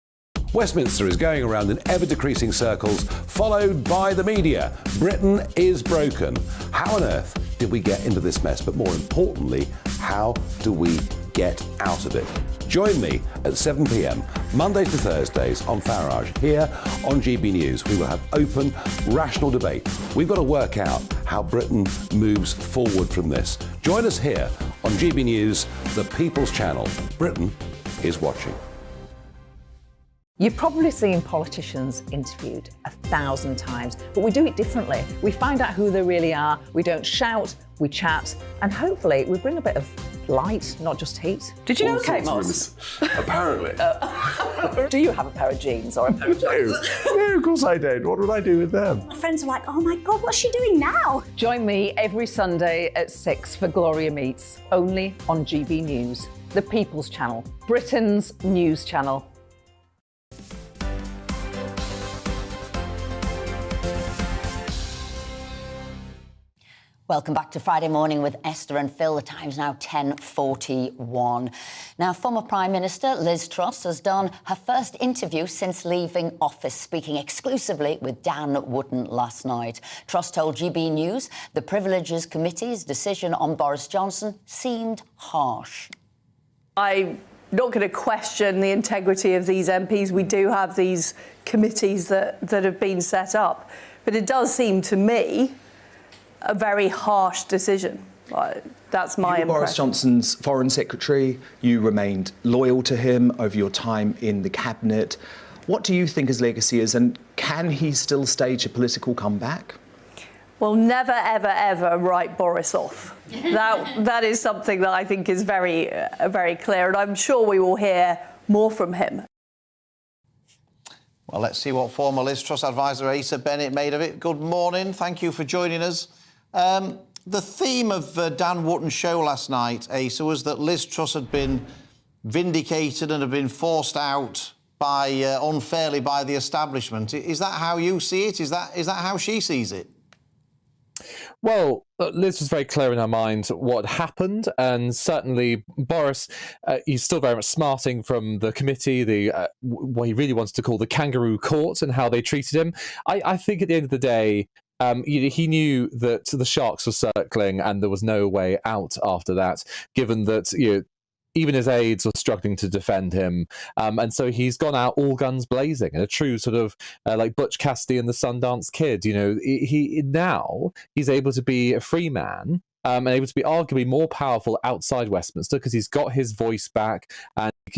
Westminster is going around in ever-decreasing circles, followed by the media. Britain is broken. How on earth did we get into this mess? But more importantly, how do we get out of it? Join me at 7 p.m, Mondays to Thursdays on Farage, here on GB News. We will have open, rational debate. We've got to work out how Britain moves forward from this. Join us here on GB News, the People's Channel. Britain is watching. You've probably seen politicians interviewed 1,000 times, but we do it differently. We find out who they really are, we don't shout, we chat, and hopefully we bring a bit of light, not just heat. Did you know Kate Moss? Apparently. Do you have a pair of jeans or a pair of jeans? No, of course I don't. What would I do with them? My friends are like, oh my God, what's she doing now? Join me every Sunday at 6 for Gloria Meets, only on GB News, the People's Channel, Britain's news channel. Welcome back to Friday Morning with Esther and Phil. The time's now 10:41. Now, former Prime Minister Liz Truss has done her first interview since leaving office, speaking exclusively with Dan Wootton last night. Truss told GB News the Privileges Committee's decision on Boris Johnson seemed harsh. I'm not going to question the integrity of these MPs. We do have these committees that have been set up. But it does seem to me a very harsh decision. That's my impression. Boris Johnson's Foreign Secretary, you remained loyal to him over your time in the Cabinet. What do you think his legacy is, and can he still stage a political comeback? Well, never, ever, ever write Boris off. That is something that I think is very, very clear, and I'm sure we will hear more from him. Well, let's see what former Liz Truss advisor Asa Bennett made of it. Good morning. Thank you for joining us. The theme of Dan Wootton's show last night, Asa, was that Liz Truss had been vindicated and had been forced out by unfairly by the establishment. Is that how you see it? Is that how she sees it? Well, Liz was very clear in her mind what happened, and certainly Boris, he's still very much smarting from the committee, what he really wants to call the kangaroo court and how they treated him. I think at the end of the day, he knew that the sharks were circling and there was no way out after that, given that even his aides were struggling to defend him. And so he's gone out all guns blazing in a true sort of like Butch Cassidy and the Sundance Kid. He's able to be a free man and able to be arguably more powerful outside Westminster because he's got his voice back, and I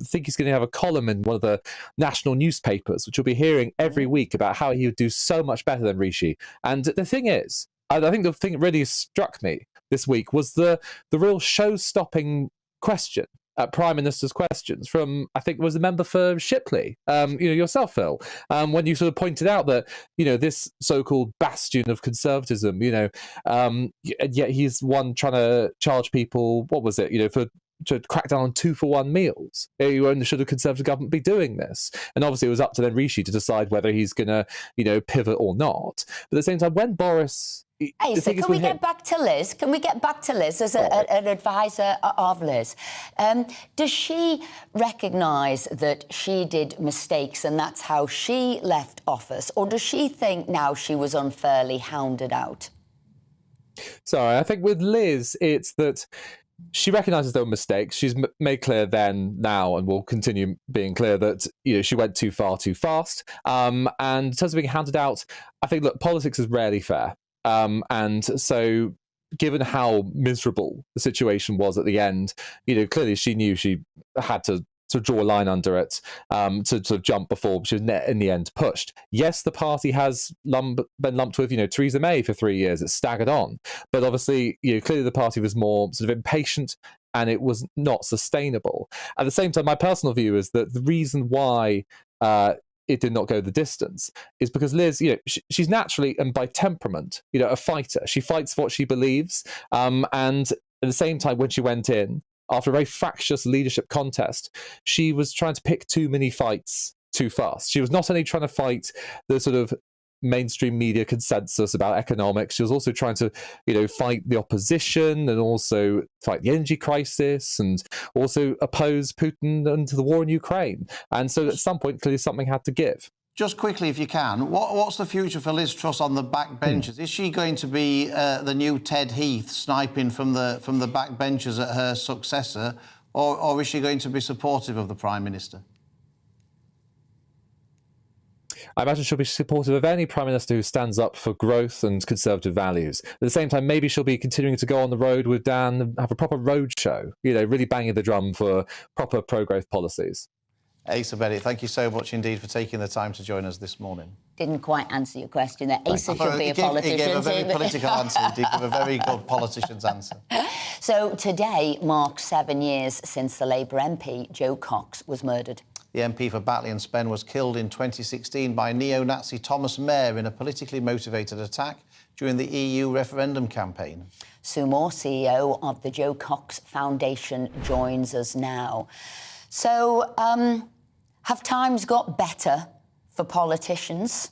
think he's going to have a column in one of the national newspapers, which we'll be hearing every week about how he would do so much better than Rishi. And the thing is, I think the thing that really struck me this week was the real show-stopping question, Prime Minister's questions from, I think it was a member for Shipley, yourself, Phil, when you sort of pointed out that, this so-called bastion of conservatism, and yet he's one trying to charge people, what was it, to crack down on 2-for-1 meals. Should a Conservative government be doing this? And obviously it was up to then Rishi to decide whether he's going to, pivot or not. But at the same time, when Boris... Asa, can we get back to Liz? Can we get back to Liz as an advisor of Liz? Does she recognise that she did mistakes and that's how she left office? Or does she think now she was unfairly hounded out? Sorry, I think with Liz, it's that she recognises there were mistakes. She's made clear then, now, and will continue being clear that she went too far too fast. And in terms of being hounded out, I think, look, politics is rarely fair. And so, given how miserable the situation was at the end, clearly she knew she had to sort of draw a line under it, to sort of jump before she was in the end pushed. Yes, the party has been lumped with, Theresa May for 3 years. It's staggered on. But obviously, clearly the party was more sort of impatient and it was not sustainable. At the same time, my personal view is that the reason why it did not go the distance is because Liz, she's naturally and by temperament, a fighter. She fights for what she believes. And at the same time, when she went in, after a very fractious leadership contest, she was trying to pick too many fights too fast. She was not only trying to fight the sort of mainstream media consensus about economics, she was also trying to, fight the opposition and also fight the energy crisis and also oppose Putin and the war in Ukraine. And so at some point, clearly something had to give. Just quickly, if you can, what's the future for Liz Truss on the backbenches? Is she going to be the new Ted Heath, sniping from the backbenches at her successor, or is she going to be supportive of the Prime Minister? I imagine she'll be supportive of any Prime Minister who stands up for growth and conservative values. At the same time, maybe she'll be continuing to go on the road with Dan and have a proper road show, really banging the drum for proper pro-growth policies. Asa Bennett, thank you so much indeed for taking the time to join us this morning. Didn't quite answer your question there. Asa should be a politician. He gave a very political answer. He gave a very good politician's answer. So today marks 7 years since the Labour MP Jo Cox was murdered. The MP for Batley and Spen was killed in 2016 by neo-Nazi Thomas Mair in a politically motivated attack during the EU referendum campaign. Sue Moore, CEO of the Jo Cox Foundation, joins us now. So, have times got better for politicians?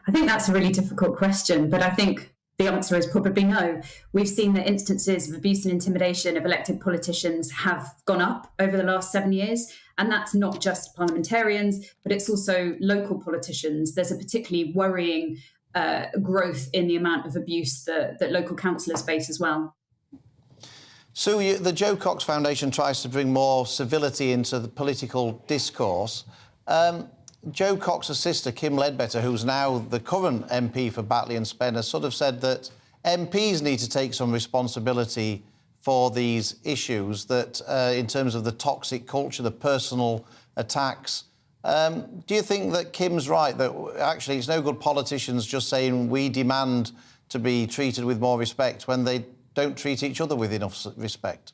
I think that's a really difficult question, but I think the answer is probably no. We've seen that instances of abuse and intimidation of elected politicians have gone up over the last 7 years, and that's not just parliamentarians, but it's also local politicians. There's a particularly worrying growth in the amount of abuse that local councillors face as well. Sue, the Jo Cox Foundation tries to bring more civility into the political discourse. Jo Cox's sister, Kim Ledbetter, who's now the current MP for Batley and Spen, has sort of said that MPs need to take some responsibility for these issues, that in terms of the toxic culture, the personal attacks. Do you think that Kim's right, that actually it's no good politicians just saying we demand to be treated with more respect when they don't treat each other with enough respect?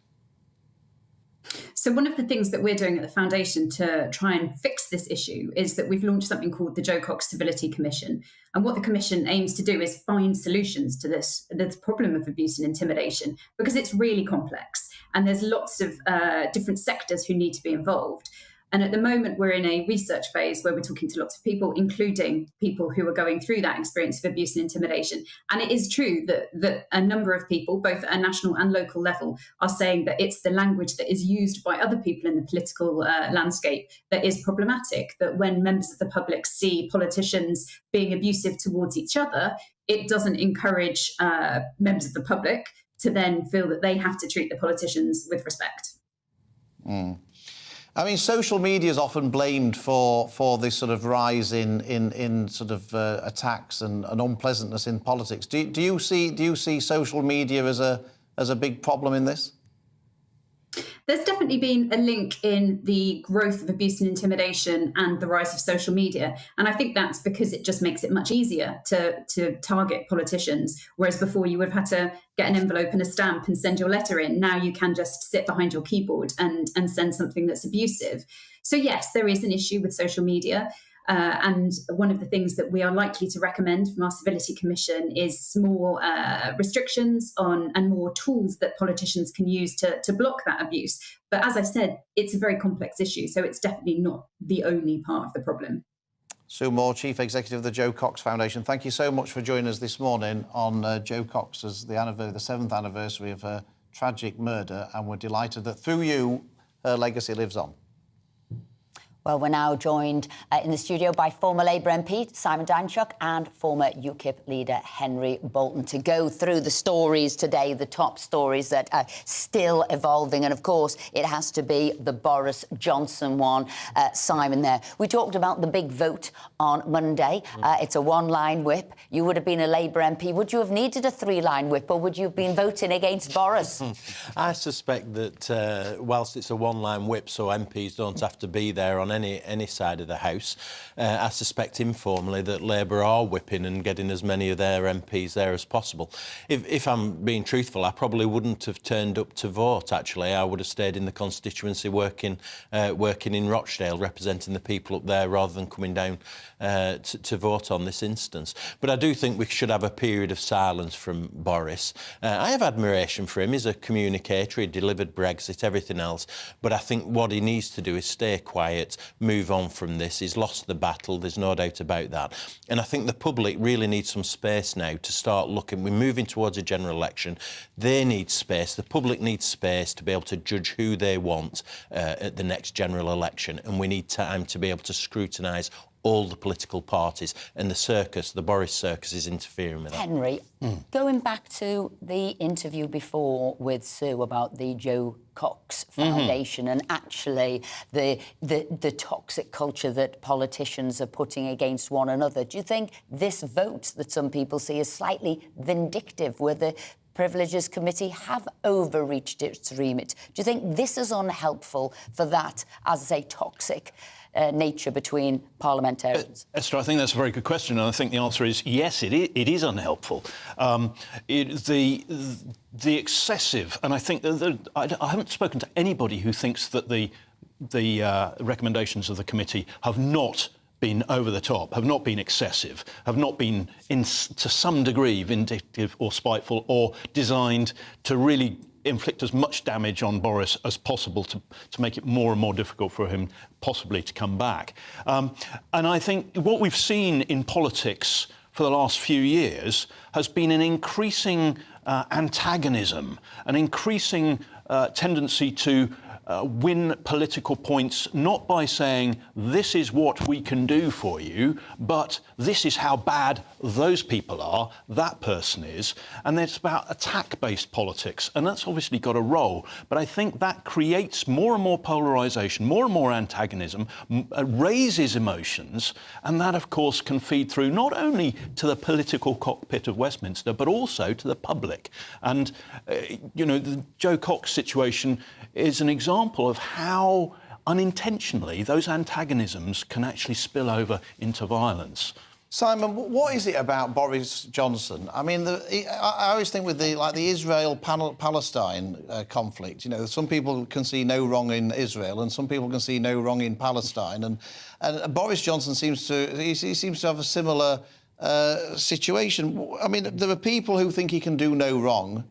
So one of the things that we're doing at the Foundation to try and fix this issue is that we've launched something called the Jo Cox Civility Commission. And what the Commission aims to do is find solutions to this problem of abuse and intimidation, because it's really complex and there's lots of different sectors who need to be involved. And at the moment, we're in a research phase where we're talking to lots of people, including people who are going through that experience of abuse and intimidation. And it is true that a number of people, both at a national and local level, are saying that it's the language that is used by other people in the political landscape that is problematic, that when members of the public see politicians being abusive towards each other, it doesn't encourage members of the public to then feel that they have to treat the politicians with respect. Mm. I mean, social media is often blamed for this sort of rise in sort of attacks and unpleasantness in politics. Do you see social media as a big problem in this? There's definitely been a link in the growth of abuse and intimidation and the rise of social media. And I think that's because it just makes it much easier to target politicians. Whereas before you would have had to get an envelope and a stamp and send your letter in. Now you can just sit behind your keyboard and send something that's abusive. So yes, there is an issue with social media. And one of the things that we are likely to recommend from our Civility Commission is more restrictions on and more tools that politicians can use to block that abuse. But as I said, it's a very complex issue, so it's definitely not the only part of the problem. Sue Moore, Chief Executive of the Jo Cox Foundation, thank you so much for joining us this morning on Jo Cox's the 7th anniversary of her tragic murder, and we're delighted that through you, her legacy lives on. Well, we're now joined in the studio by former Labour MP Simon Danchuk and former UKIP leader Henry Bolton to go through the stories today, the top stories that are still evolving. And, of course, it has to be the Boris Johnson one. Simon, there. We talked about the big vote on Monday. It's a one-line whip. You would have been a Labour MP. Would you have needed a three-line whip, or would you have been voting against Boris? I suspect that whilst it's a one-line whip, so MPs don't have to be there on any side of the House, I suspect informally that Labour are whipping and getting as many of their MPs there as possible. If I'm being truthful, I probably wouldn't have turned up to vote, actually. I would have stayed in the constituency working in Rochdale, representing the people up there rather than coming down to vote on this instance. But I do think we should have a period of silence from Boris. I have admiration for him. He's a communicator. He delivered Brexit, everything else. But I think what he needs to do is stay quiet, move on from this. He's lost the battle. There's no doubt about that. And I think the public really needs some space now to start looking. We're moving towards a general election. They need space. The public needs space to be able to judge who they want at the next general election. And we need time to be able to scrutinise all the political parties, and the Boris circus is interfering with that. Henry, going back to the interview before with Sue about the Joe Cox Foundation and actually the toxic culture that politicians are putting against one another, do you think this vote that some people see is slightly vindictive, where the Privileges Committee have overreached its remit? Do you think this is unhelpful for that, as I say, toxic nature between parliamentarians? Esther, I think that's a very good question, and I think the answer is yes, it is unhelpful. The excessive, and I think I haven't spoken to anybody who thinks that the recommendations of the committee have not been over the top, have not been excessive, have not been, to some degree, vindictive or spiteful, or designed to really inflict as much damage on Boris as possible to make it more and more difficult for him possibly to come back. And I think what we've seen in politics for the last few years has been an increasing antagonism, an increasing tendency to win political points, not by saying this is what we can do for you, but this is how bad those people are, that person is. And it's about attack-based politics, and that's obviously got a role. But I think that creates more and more polarisation, more and more antagonism, raises emotions, and that, of course, can feed through not only to the political cockpit of Westminster, but also to the public. And, the Joe Cox situation is an example of how unintentionally those antagonisms can actually spill over into violence. Simon, what is it about Boris Johnson? I mean, I always think with the Israel-Palestine conflict, some people can see no wrong in Israel and some people can see no wrong in Palestine. And Boris Johnson seems to have a similar situation. I mean, there are people who think he can do no wrong.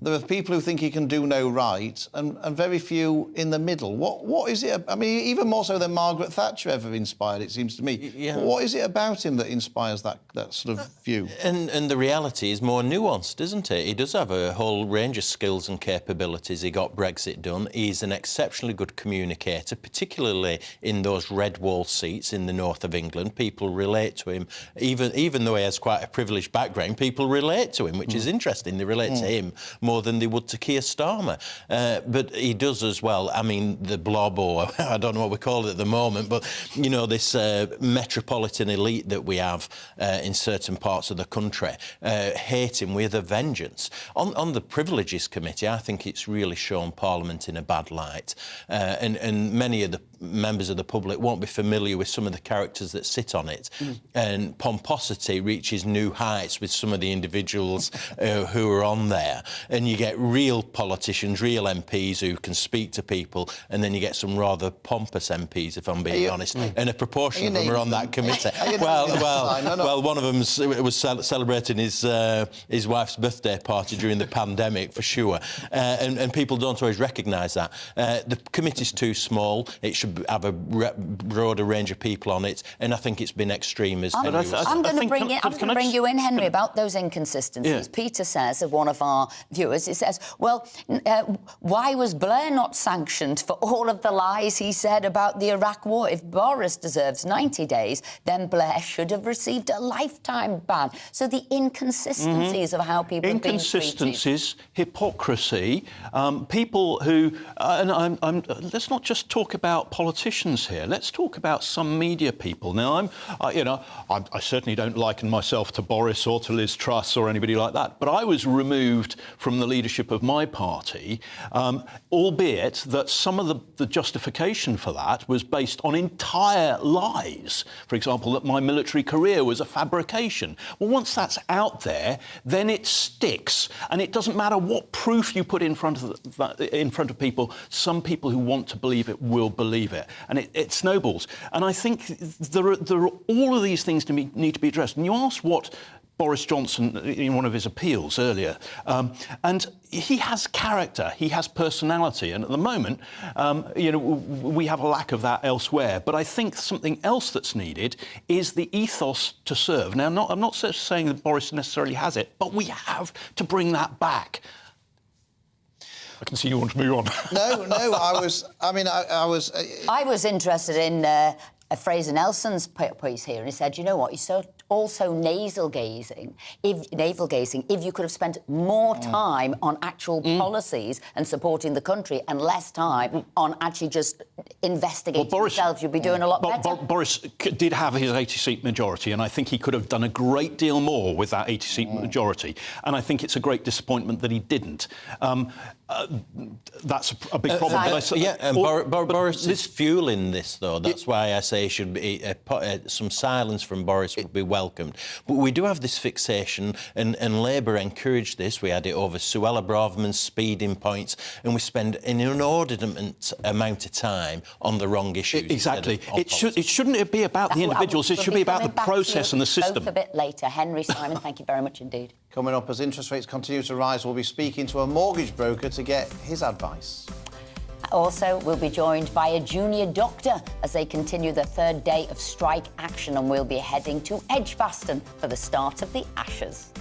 There are people who think he can do no right, and very few in the middle. What is it? I mean, even more so than Margaret Thatcher ever inspired, it seems to me. Yeah. What is it about him that inspires that sort of view? And the reality is more nuanced, isn't it? He does have a whole range of skills and capabilities. He got Brexit done. He's an exceptionally good communicator, particularly in those red wall seats in the north of England. People relate to him, even though he has quite a privileged background. People relate to him, which is interesting. They relate to him more than they would to Keir Starmer. But he does as well. I mean, the blob, or I don't know what we call it at the moment, but, this metropolitan elite that we have in certain parts of the country hate him with a vengeance. On the Privileges Committee, I think it's really shown Parliament in a bad light. And many of the members of the public won't be familiar with some of the characters that sit on it. And pomposity reaches new heights with some of the individuals who are on there. And you get real politicians, real MPs who can speak to people, and then you get some rather pompous MPs, if I'm being honest, and a proportion of them are on that committee. Well, one of them was celebrating his wife's birthday party during the pandemic, for sure, and people don't always recognise that. The committee's too small. It should have a broader range of people on it, and I think it's been extreme. As I'm going to bring you in, Henry, about those inconsistencies. Peter says of one of our viewers. It says, well, why was Blair not sanctioned for all of the lies he said about the Iraq war? If Boris deserves 90 days, then Blair should have received a lifetime ban. So the inconsistencies of how people are being treated. Inconsistencies, hypocrisy, people who... let's not just talk about politicians here. Let's talk about some media people. Now, I certainly don't liken myself to Boris or to Liz Truss or anybody like that, but I was removed from the leadership of my party, albeit that some of the justification for that was based on entire lies. For example, that my military career was a fabrication. Well, once that's out there, then it sticks, and it doesn't matter what proof you put in front of people. Some people who want to believe it will believe it, and it snowballs. And I think there are all of these things need to be addressed. And you asked what Boris Johnson, in one of his appeals earlier, and he has character, he has personality, and at the moment, we have a lack of that elsewhere. But I think something else that's needed is the ethos to serve. Now, I'm not saying that Boris necessarily has it, but we have to bring that back. I can see you want to move on. No, I was interested in Fraser Nelson's piece here, and he said, you know what, he's also navel-gazing. If you could have spent more time on actual policies and supporting the country and less time on actually just investigating yourselves, you'd be doing a lot better. Boris did have his 80-seat majority, and I think he could have done a great deal more with that 80-seat majority. And I think it's a great disappointment that he didn't. That's a big problem. Boris is fueling this, though. That's why I say should be some silence from Boris would be welcomed. But we do have this fixation, and Labour encouraged this. We had it over Suella Braverman's speeding points, and we spend an inordinate amount of time on the wrong issues. Exactly. It shouldn't be about the individuals. It should be about the process and the system. Both a bit later. Henry Simon, thank you very much indeed. Coming up, as interest rates continue to rise, we'll be speaking to a mortgage broker to get his advice. Also, we'll be joined by a junior doctor as they continue the third day of strike action, and we'll be heading to Edgbaston for the start of the Ashes.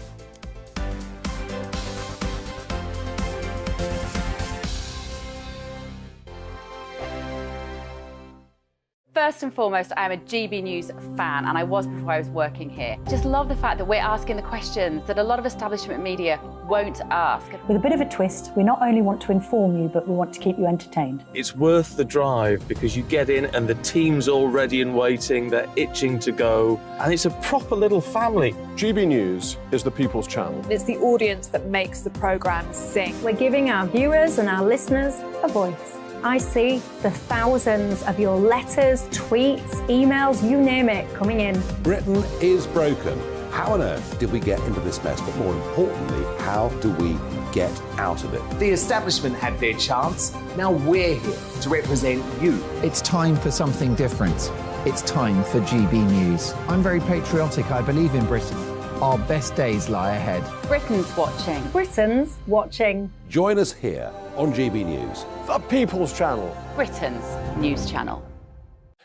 First and foremost, I am a GB News fan, and I was before I was working here. Just love the fact that we're asking the questions that a lot of establishment media won't ask. With a bit of a twist, we not only want to inform you, but we want to keep you entertained. It's worth the drive because you get in and the team's all ready and waiting, they're itching to go, and it's a proper little family. GB News is the people's channel. It's the audience that makes the programme sing. We're giving our viewers and our listeners a voice. I see the thousands of your letters, tweets, emails, you name it, coming in. Britain is broken. How on earth did we get into this mess? But more importantly, how do we get out of it? The establishment had their chance. Now we're here to represent you. It's time for something different. It's time for GB News. I'm very patriotic. I believe in Britain. Our best days lie ahead. Britain's watching. Britain's watching. Join us here on GB News. The People's Channel. Britain's news channel.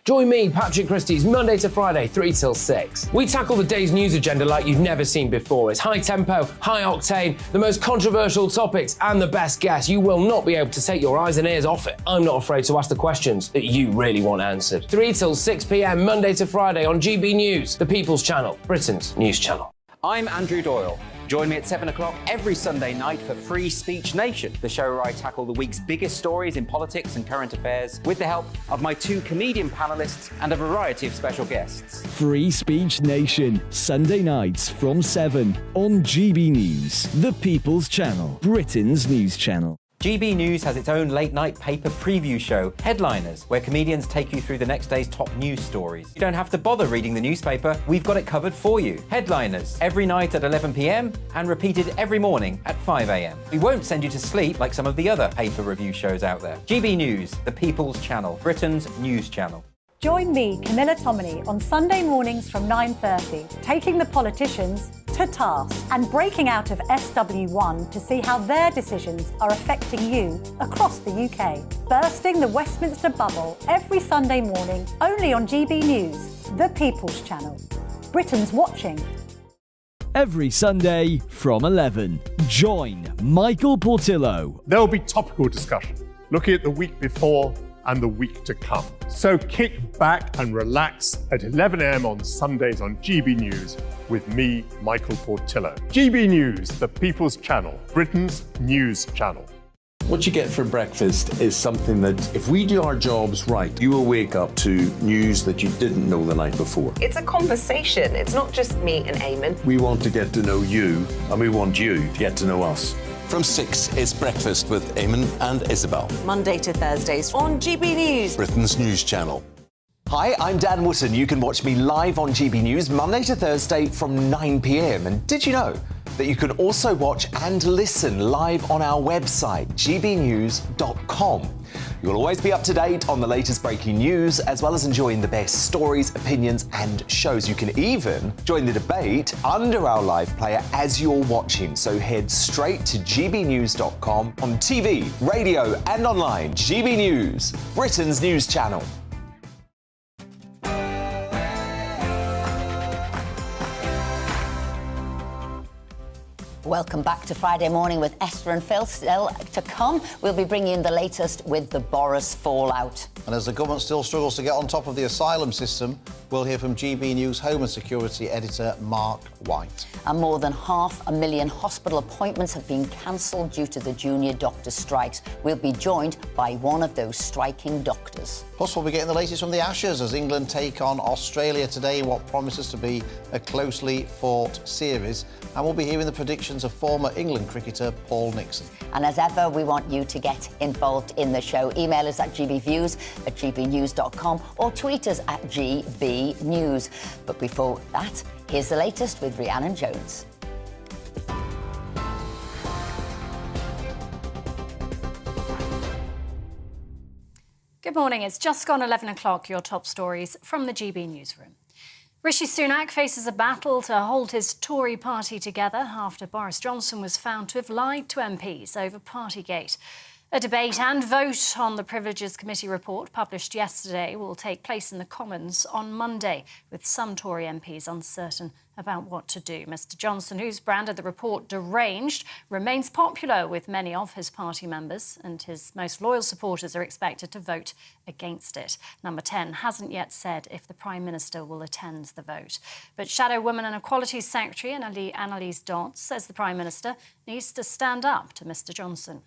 Join me, Patrick Christie's, Monday to Friday, 3 till 6. We tackle the day's news agenda like you've never seen before. It's high tempo, high octane, the most controversial topics, and the best guests. You will not be able to take your eyes and ears off it. I'm not afraid to ask the questions that you really want answered. 3 till 6 p.m, Monday to Friday on GB News, the People's Channel, Britain's news channel. I'm Andrew Doyle. Join me at 7 o'clock every Sunday night for Free Speech Nation, the show where I tackle the week's biggest stories in politics and current affairs with the help of my 2 comedian panellists and a variety of special guests. Free Speech Nation, Sunday nights from 7 on GB News, the People's Channel, Britain's news channel. GB News has its own late-night paper preview show, Headliners, where comedians take you through the next day's top news stories. You don't have to bother reading the newspaper, we've got it covered for you. Headliners, every night at 11 p.m, and repeated every morning at 5 a.m. We won't send you to sleep like some of the other paper review shows out there. GB News, the People's Channel, Britain's news channel. Join me, Camilla Tominey, on Sunday mornings from 9:30, taking the politicians to task and breaking out of SW1 to see how their decisions are affecting you across the UK. Bursting the Westminster bubble every Sunday morning, only on GB News, the People's Channel. Britain's watching. every Sunday from 11. Join Michael Portillo. There will be topical discussion, looking at the week before and the week to come. So kick back and relax at 11 a.m. on Sundays on GB News with me, Michael Portillo. GB News, the People's Channel, Britain's news channel. What you get for breakfast is something that, if we do our jobs right, you will wake up to news that you didn't know the night before. It's a conversation. It's not just me and Eamon. We want to get to know you, and we want you to get to know us. From 6, it's Breakfast with Eamon and Isabel. Monday to Thursdays on GB News, Britain's news channel. Hi, I'm Dan Wootton. You can watch me live on GB News Monday to Thursday from 9 p.m. And did you know that you can also watch and listen live on our website, gbnews.com. You'll always be up to date on the latest breaking news, as well as enjoying the best stories, opinions and shows. You can even join the debate under our live player as you're watching. So head straight to gbnews.com on TV, radio and online. GB News, Britain's news channel. Welcome back to Friday Morning with Esther and Phil. Still to come, we'll be bringing you the latest with the Boris fallout. And as the government still struggles to get on top of the asylum system, we'll hear from GB News Home and Security editor Mark White. And more than 500,000 hospital appointments have been cancelled due to the junior doctor strikes. We'll be joined by one of those striking doctors. Plus, we'll be getting the latest from the Ashes as England take on Australia today in what promises to be a closely fought series. And we'll be hearing the predictions of former England cricketer Paul Nixon. And as ever, we want you to get involved in the show. Email us at gbviews@gbnews.com or tweet us at gbnews. But before that, here's the latest with Rhiannon Jones. Good morning. It's just gone 11 o'clock. Your top stories from the GB newsroom. Rishi Sunak faces a battle to hold his Tory party together after Boris Johnson was found to have lied to MPs over partygate. A debate and vote on the Privileges Committee report published yesterday will take place in the Commons on Monday, with some Tory MPs uncertain about what to do. Mr Johnson, who's branded the report deranged, remains popular with many of his party members, and his most loyal supporters are expected to vote against it. Number 10 hasn't yet said if the Prime Minister will attend the vote. But Shadow Women and Equality Secretary Annalise Dodds says the Prime Minister needs to stand up to Mr Johnson.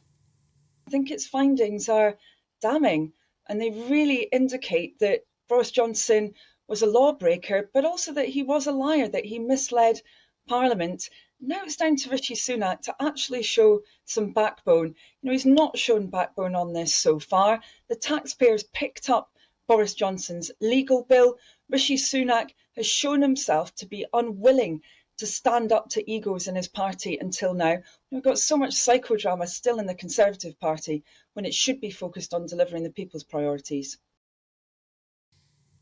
I think its findings are damning, and they really indicate that Boris Johnson was a lawbreaker, but also that he was a liar, that he misled Parliament. Now it's down to Rishi Sunak to actually show some backbone. You know, he's not shown backbone on this so far. The taxpayers picked up Boris Johnson's legal bill. Rishi Sunak has shown himself to be unwilling to stand up to egos in his party until now. We've got so much psychodrama still in the Conservative Party when it should be focused on delivering the people's priorities.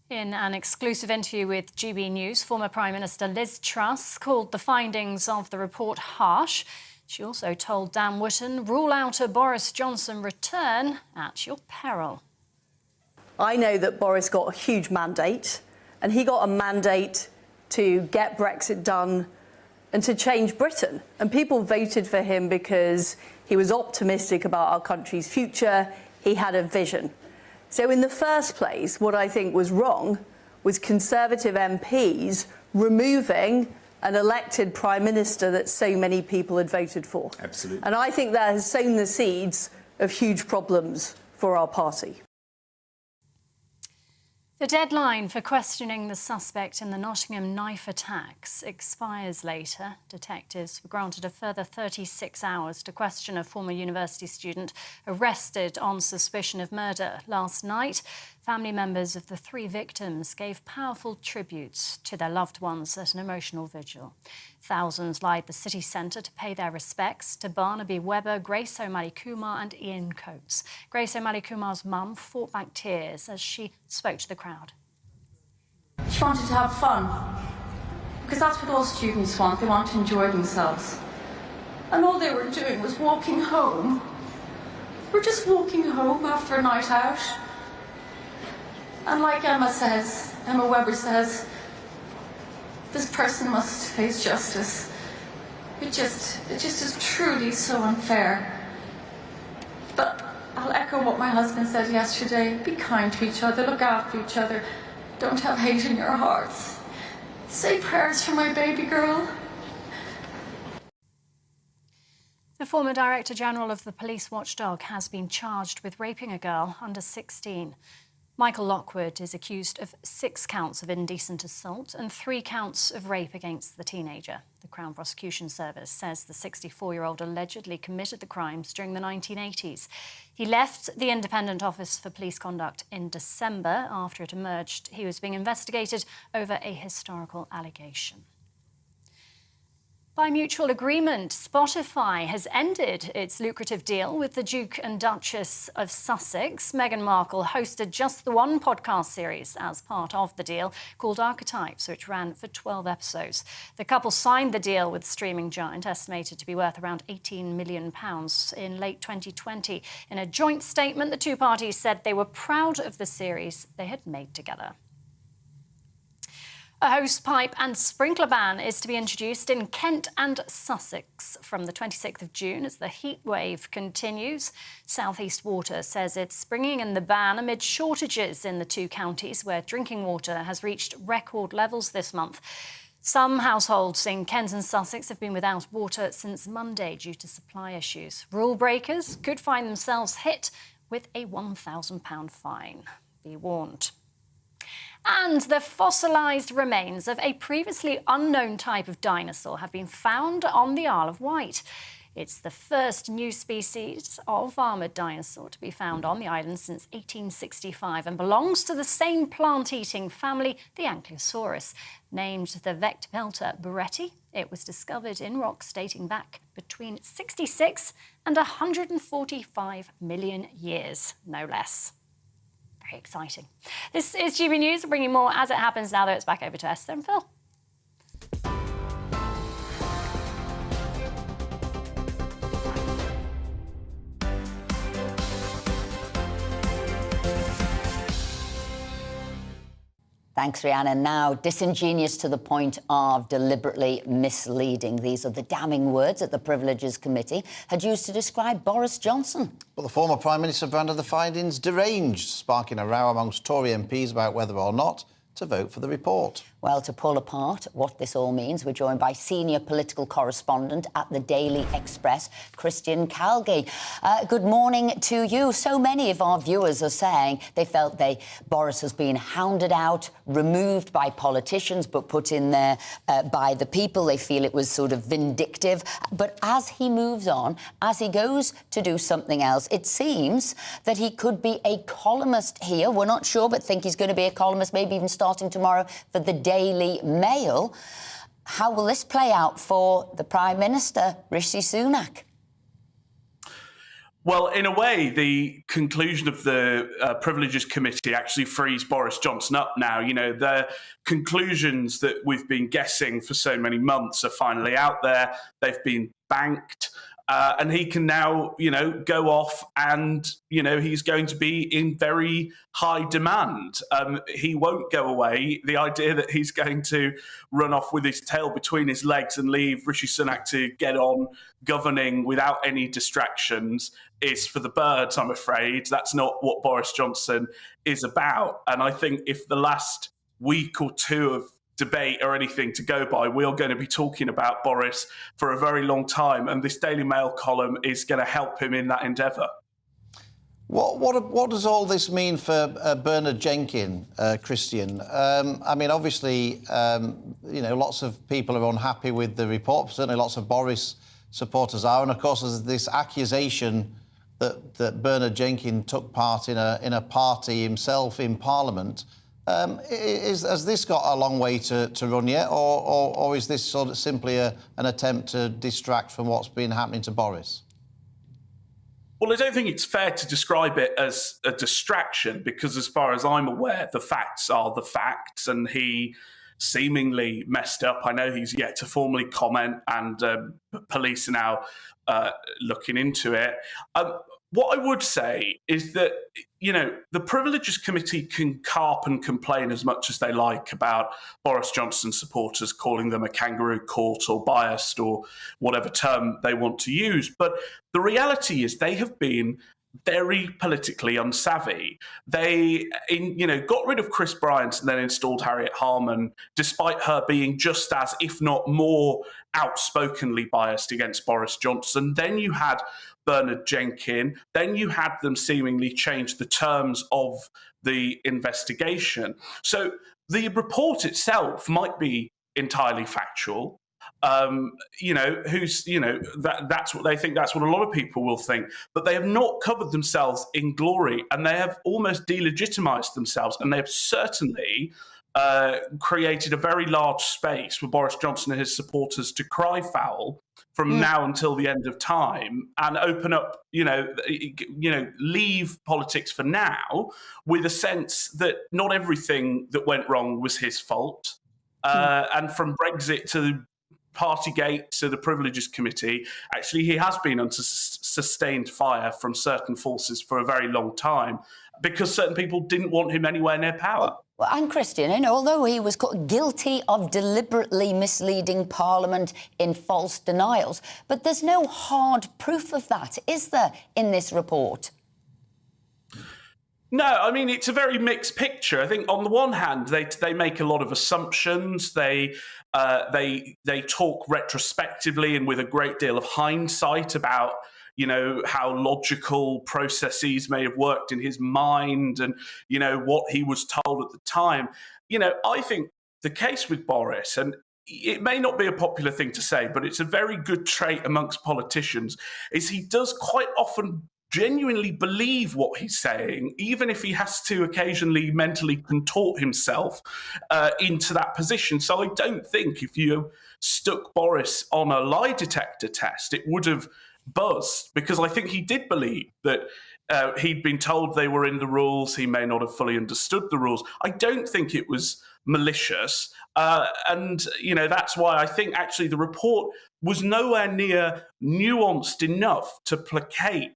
In an exclusive interview with GB News, former Prime Minister Liz Truss called the findings of the report harsh. She also told Dan Wootton, rule out a Boris Johnson return at your peril. I know that Boris got a huge mandate, and he got a mandate to get Brexit done and to change Britain. And people voted for him because he was optimistic about our country's future. He had a vision. So in the first place, what I think was wrong was Conservative MPs removing an elected Prime Minister that so many people had voted for. Absolutely. And I think that has sown the seeds of huge problems for our party. The deadline for questioning the suspect in the Nottingham knife attacks expires later. Detectives were granted a further 36 hours to question a former university student arrested on suspicion of murder. Last night, family members of the 3 victims gave powerful tributes to their loved ones at an emotional vigil. Thousands lined the city centre to pay their respects to Barnaby Webber, Grace O'Malley Kumar and Ian Coates. Grace O'Malley Kumar's mum fought back tears as she spoke to the crowd. She wanted to have fun, because that's what all students want. They want to enjoy themselves. And all they were doing was walking home. We're just walking home after a night out. And like Emma Webber says, this person must face justice. It just is truly so unfair. But I'll echo what my husband said yesterday. Be kind to each other, look after each other. Don't have hate in your hearts. Say prayers for my baby girl. The former Director General of the police watchdog has been charged with raping a girl under 16. Michael Lockwood is accused of 6 counts of indecent assault and 3 counts of rape against the teenager. The Crown Prosecution Service says the 64-year-old allegedly committed the crimes during the 1980s. He left the Independent Office for Police Conduct in December after it emerged he was being investigated over a historical allegation. By mutual agreement, Spotify has ended its lucrative deal with the Duke and Duchess of Sussex. Meghan Markle hosted just the one podcast series as part of the deal called Archetypes, which ran for 12 episodes. The couple signed the deal with streaming giant, estimated to be worth around £18 million in late 2020. In a joint statement, the two parties said they were proud of the series they had made together. A hose pipe and sprinkler ban is to be introduced in Kent and Sussex from the 26th of June as the heat wave continues. South East Water says it's bringing in the ban amid shortages in the two counties where drinking water has reached record levels this month. Some households in Kent and Sussex have been without water since Monday due to supply issues. Rule breakers could find themselves hit with a £1,000 fine. Be warned. And the fossilised remains of a previously unknown type of dinosaur have been found on the Isle of Wight. It's the first new species of armoured dinosaur to be found on the island since 1865 and belongs to the same plant-eating family, the Ankylosaurus. Named the Vectipelta bureti, it was discovered in rocks dating back between 66 and 145 million years, no less. Very exciting. This is GB News, bringing more as it happens now that it's back over to Esther and Phil. Thanks, Rhiannon. Now, disingenuous to the point of deliberately misleading. These are the damning words that the Privileges Committee had used to describe Boris Johnson. Well, the former Prime Minister branded the findings deranged, sparking a row amongst Tory MPs about whether or not to vote for the report. Well, to pull apart what this all means, we're joined by senior political correspondent at the Daily Express, Christian Calgie. Good morning to you. So many of our viewers are saying they felt Boris has been hounded out, removed by politicians, but put in there by the people. They feel it was sort of vindictive. But as he moves on, as he goes to do something else, it seems that he could be a columnist here. We're not sure, but think he's going to be a columnist, maybe even starting tomorrow for the Daily Mail. How will this play out for the Prime Minister, Rishi Sunak? Well, in a way, the conclusion of the Privileges Committee actually frees Boris Johnson up now. You know, the conclusions that we've been guessing for so many months are finally out there. They've been banked. And he can now, go off and, he's going to be in very high demand. He won't go away. The idea that he's going to run off with his tail between his legs and leave Rishi Sunak to get on governing without any distractions is for the birds, I'm afraid. That's not what Boris Johnson is about. And I think if the last week or two of debate or anything to go by, we are going to be talking about Boris for a very long time, and this Daily Mail column is going to help him in that endeavour. What does all this mean for Bernard Jenkins, Christian? I mean, obviously, lots of people are unhappy with the report. Certainly, lots of Boris supporters are, and of course, there's this accusation that Bernard Jenkins took part in a party himself in Parliament. Has this got a long way to run yet, or is this sort of simply an attempt to distract from what's been happening to Boris? Well, I don't think it's fair to describe it as a distraction because, as far as I'm aware, the facts are the facts, and he seemingly messed up. I know he's yet to formally comment, and police are now looking into it. what I would say is that, the Privileges Committee can carp and complain as much as they like about Boris Johnson supporters, calling them a kangaroo court or biased or whatever term they want to use. But the reality is they have been very politically unsavvy. They, got rid of Chris Bryant and then installed Harriet Harman, despite her being just as, if not more, outspokenly biased against Boris Johnson. Then you had Bernard Jenkin. Then you had them seemingly change the terms of the investigation. So the report itself might be entirely factual. That's what they think. That's what a lot of people will think. But they have not covered themselves in glory, and they have almost delegitimized themselves, and they have certainly created a very large space for Boris Johnson and his supporters to cry foul from now until the end of time, and open up, leave politics for now with a sense that not everything that went wrong was his fault. And from Brexit to partygate to the Privileges Committee, actually he has been under sustained fire from certain forces for a very long time because certain people didn't want him anywhere near power. Well, and Christian, although he was guilty of deliberately misleading Parliament in false denials, but there's no hard proof of that, is there, in this report? No, I mean, it's a very mixed picture. I think on the one hand, they make a lot of assumptions. They talk retrospectively and with a great deal of hindsight about, how logical processes may have worked in his mind and, what he was told at the time. I think the case with Boris, and it may not be a popular thing to say, but it's a very good trait amongst politicians, is he does quite often genuinely believe what he's saying, even if he has to occasionally mentally contort himself into that position. So I don't think if you stuck Boris on a lie detector test, it would have buzzed, because I think he did believe that he'd been told they were in the rules. He may not have fully understood the rules. I don't think it was malicious. And that's why I think actually the report was nowhere near nuanced enough to placate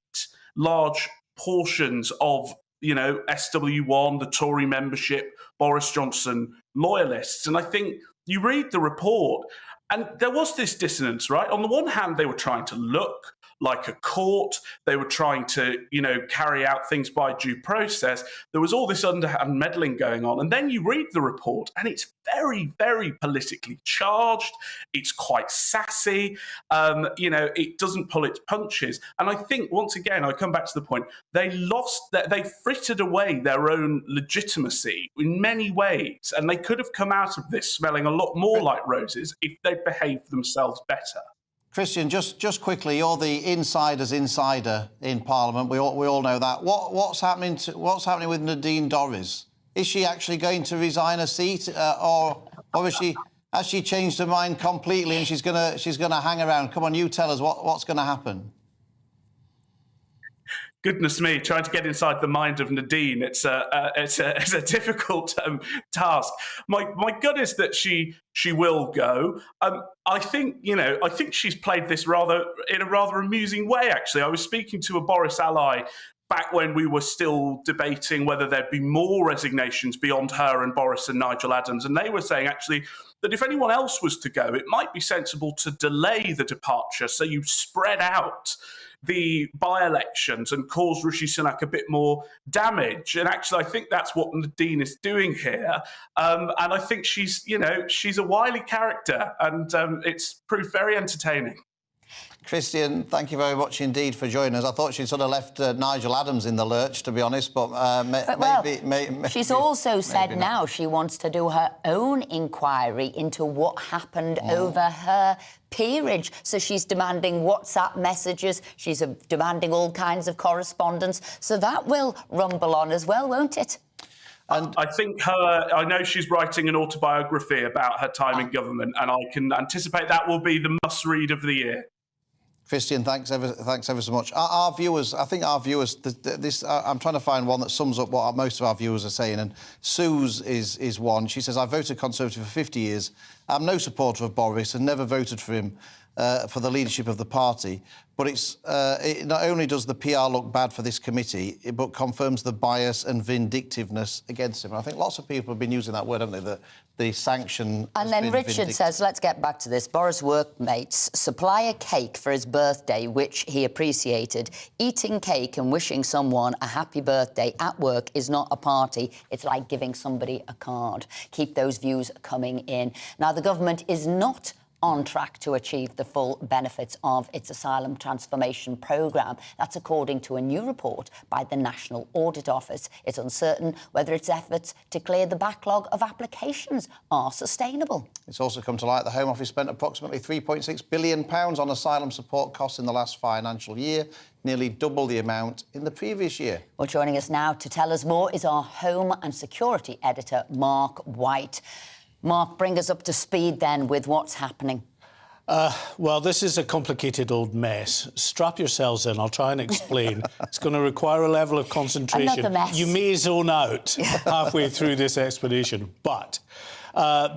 large portions of, SW1, the Tory membership, Boris Johnson loyalists. And I think you read the report and there was this dissonance, right? On the one hand, they were trying to look like a court. They were trying to, carry out things by due process. There was all this underhand meddling going on. And then you read the report and it's very, very politically charged. It's quite sassy. It doesn't pull its punches. And I think, once again, I come back to the point, they frittered away their own legitimacy in many ways. And they could have come out of this smelling a lot more like roses if they'd behaved themselves better. Christian, just quickly, you're the insider's insider in Parliament. We all know that. What's happening with Nadine Dorries? Is she actually going to resign her seat, or has she changed her mind completely and she's gonna hang around? Come on, you tell us what's going to happen. Goodness me, trying to get inside the mind of Nadine, it's a difficult task. My gut is that she will go. I think she's played this in a rather amusing way, actually. I was speaking to a Boris ally back when we were still debating whether there'd be more resignations beyond her and Boris and Nigel Adams, and they were saying actually that if anyone else was to go, it might be sensible to delay the departure so you spread out the by-elections and cause Rishi Sunak a bit more damage. And actually, I think that's what Nadine is doing here. And I think she's a wily character, and it's proved very entertaining. Christian, thank you very much indeed for joining us. I thought she'd sort of left Nigel Adams in the lurch, to be honest, but maybe she's also said now she wants to do her own inquiry into what happened over her peerage. So she's demanding WhatsApp messages, she's demanding all kinds of correspondence. So that will rumble on as well, won't it? And I think I know she's writing an autobiography about her time in government, and I can anticipate that will be the must-read of the year. Christian, thanks ever so much. Our viewers, I'm trying to find one that sums up what most of our viewers are saying, and Sue's is one. She says, I voted Conservative for 50 years. I'm no supporter of Boris and never voted for him. for the leadership of the party. But it not only does the PR look bad for this committee, but confirms the bias and vindictiveness against him. And I think lots of people have been using that word, haven't they? That the sanction. And then Richard says, let's get back to this. Boris' workmates supply a cake for his birthday, which he appreciated. Eating cake and wishing someone a happy birthday at work is not a party. It's like giving somebody a card. Keep those views coming in. Now, the government is not on track to achieve the full benefits of its asylum transformation programme. That's according to a new report by the National Audit Office. It's uncertain whether its efforts to clear the backlog of applications are sustainable. It's also come to light the Home Office spent approximately £3.6 billion on asylum support costs in the last financial year, nearly double the amount in the previous year. Well, joining us now to tell us more is our Home and Security Editor, Mark White. Mark, bring us up to speed then with what's happening. Well, this is a complicated old mess. Strap yourselves in, I'll try and explain. It's going to require a level of concentration. Another mess. You may zone out halfway through this explanation. But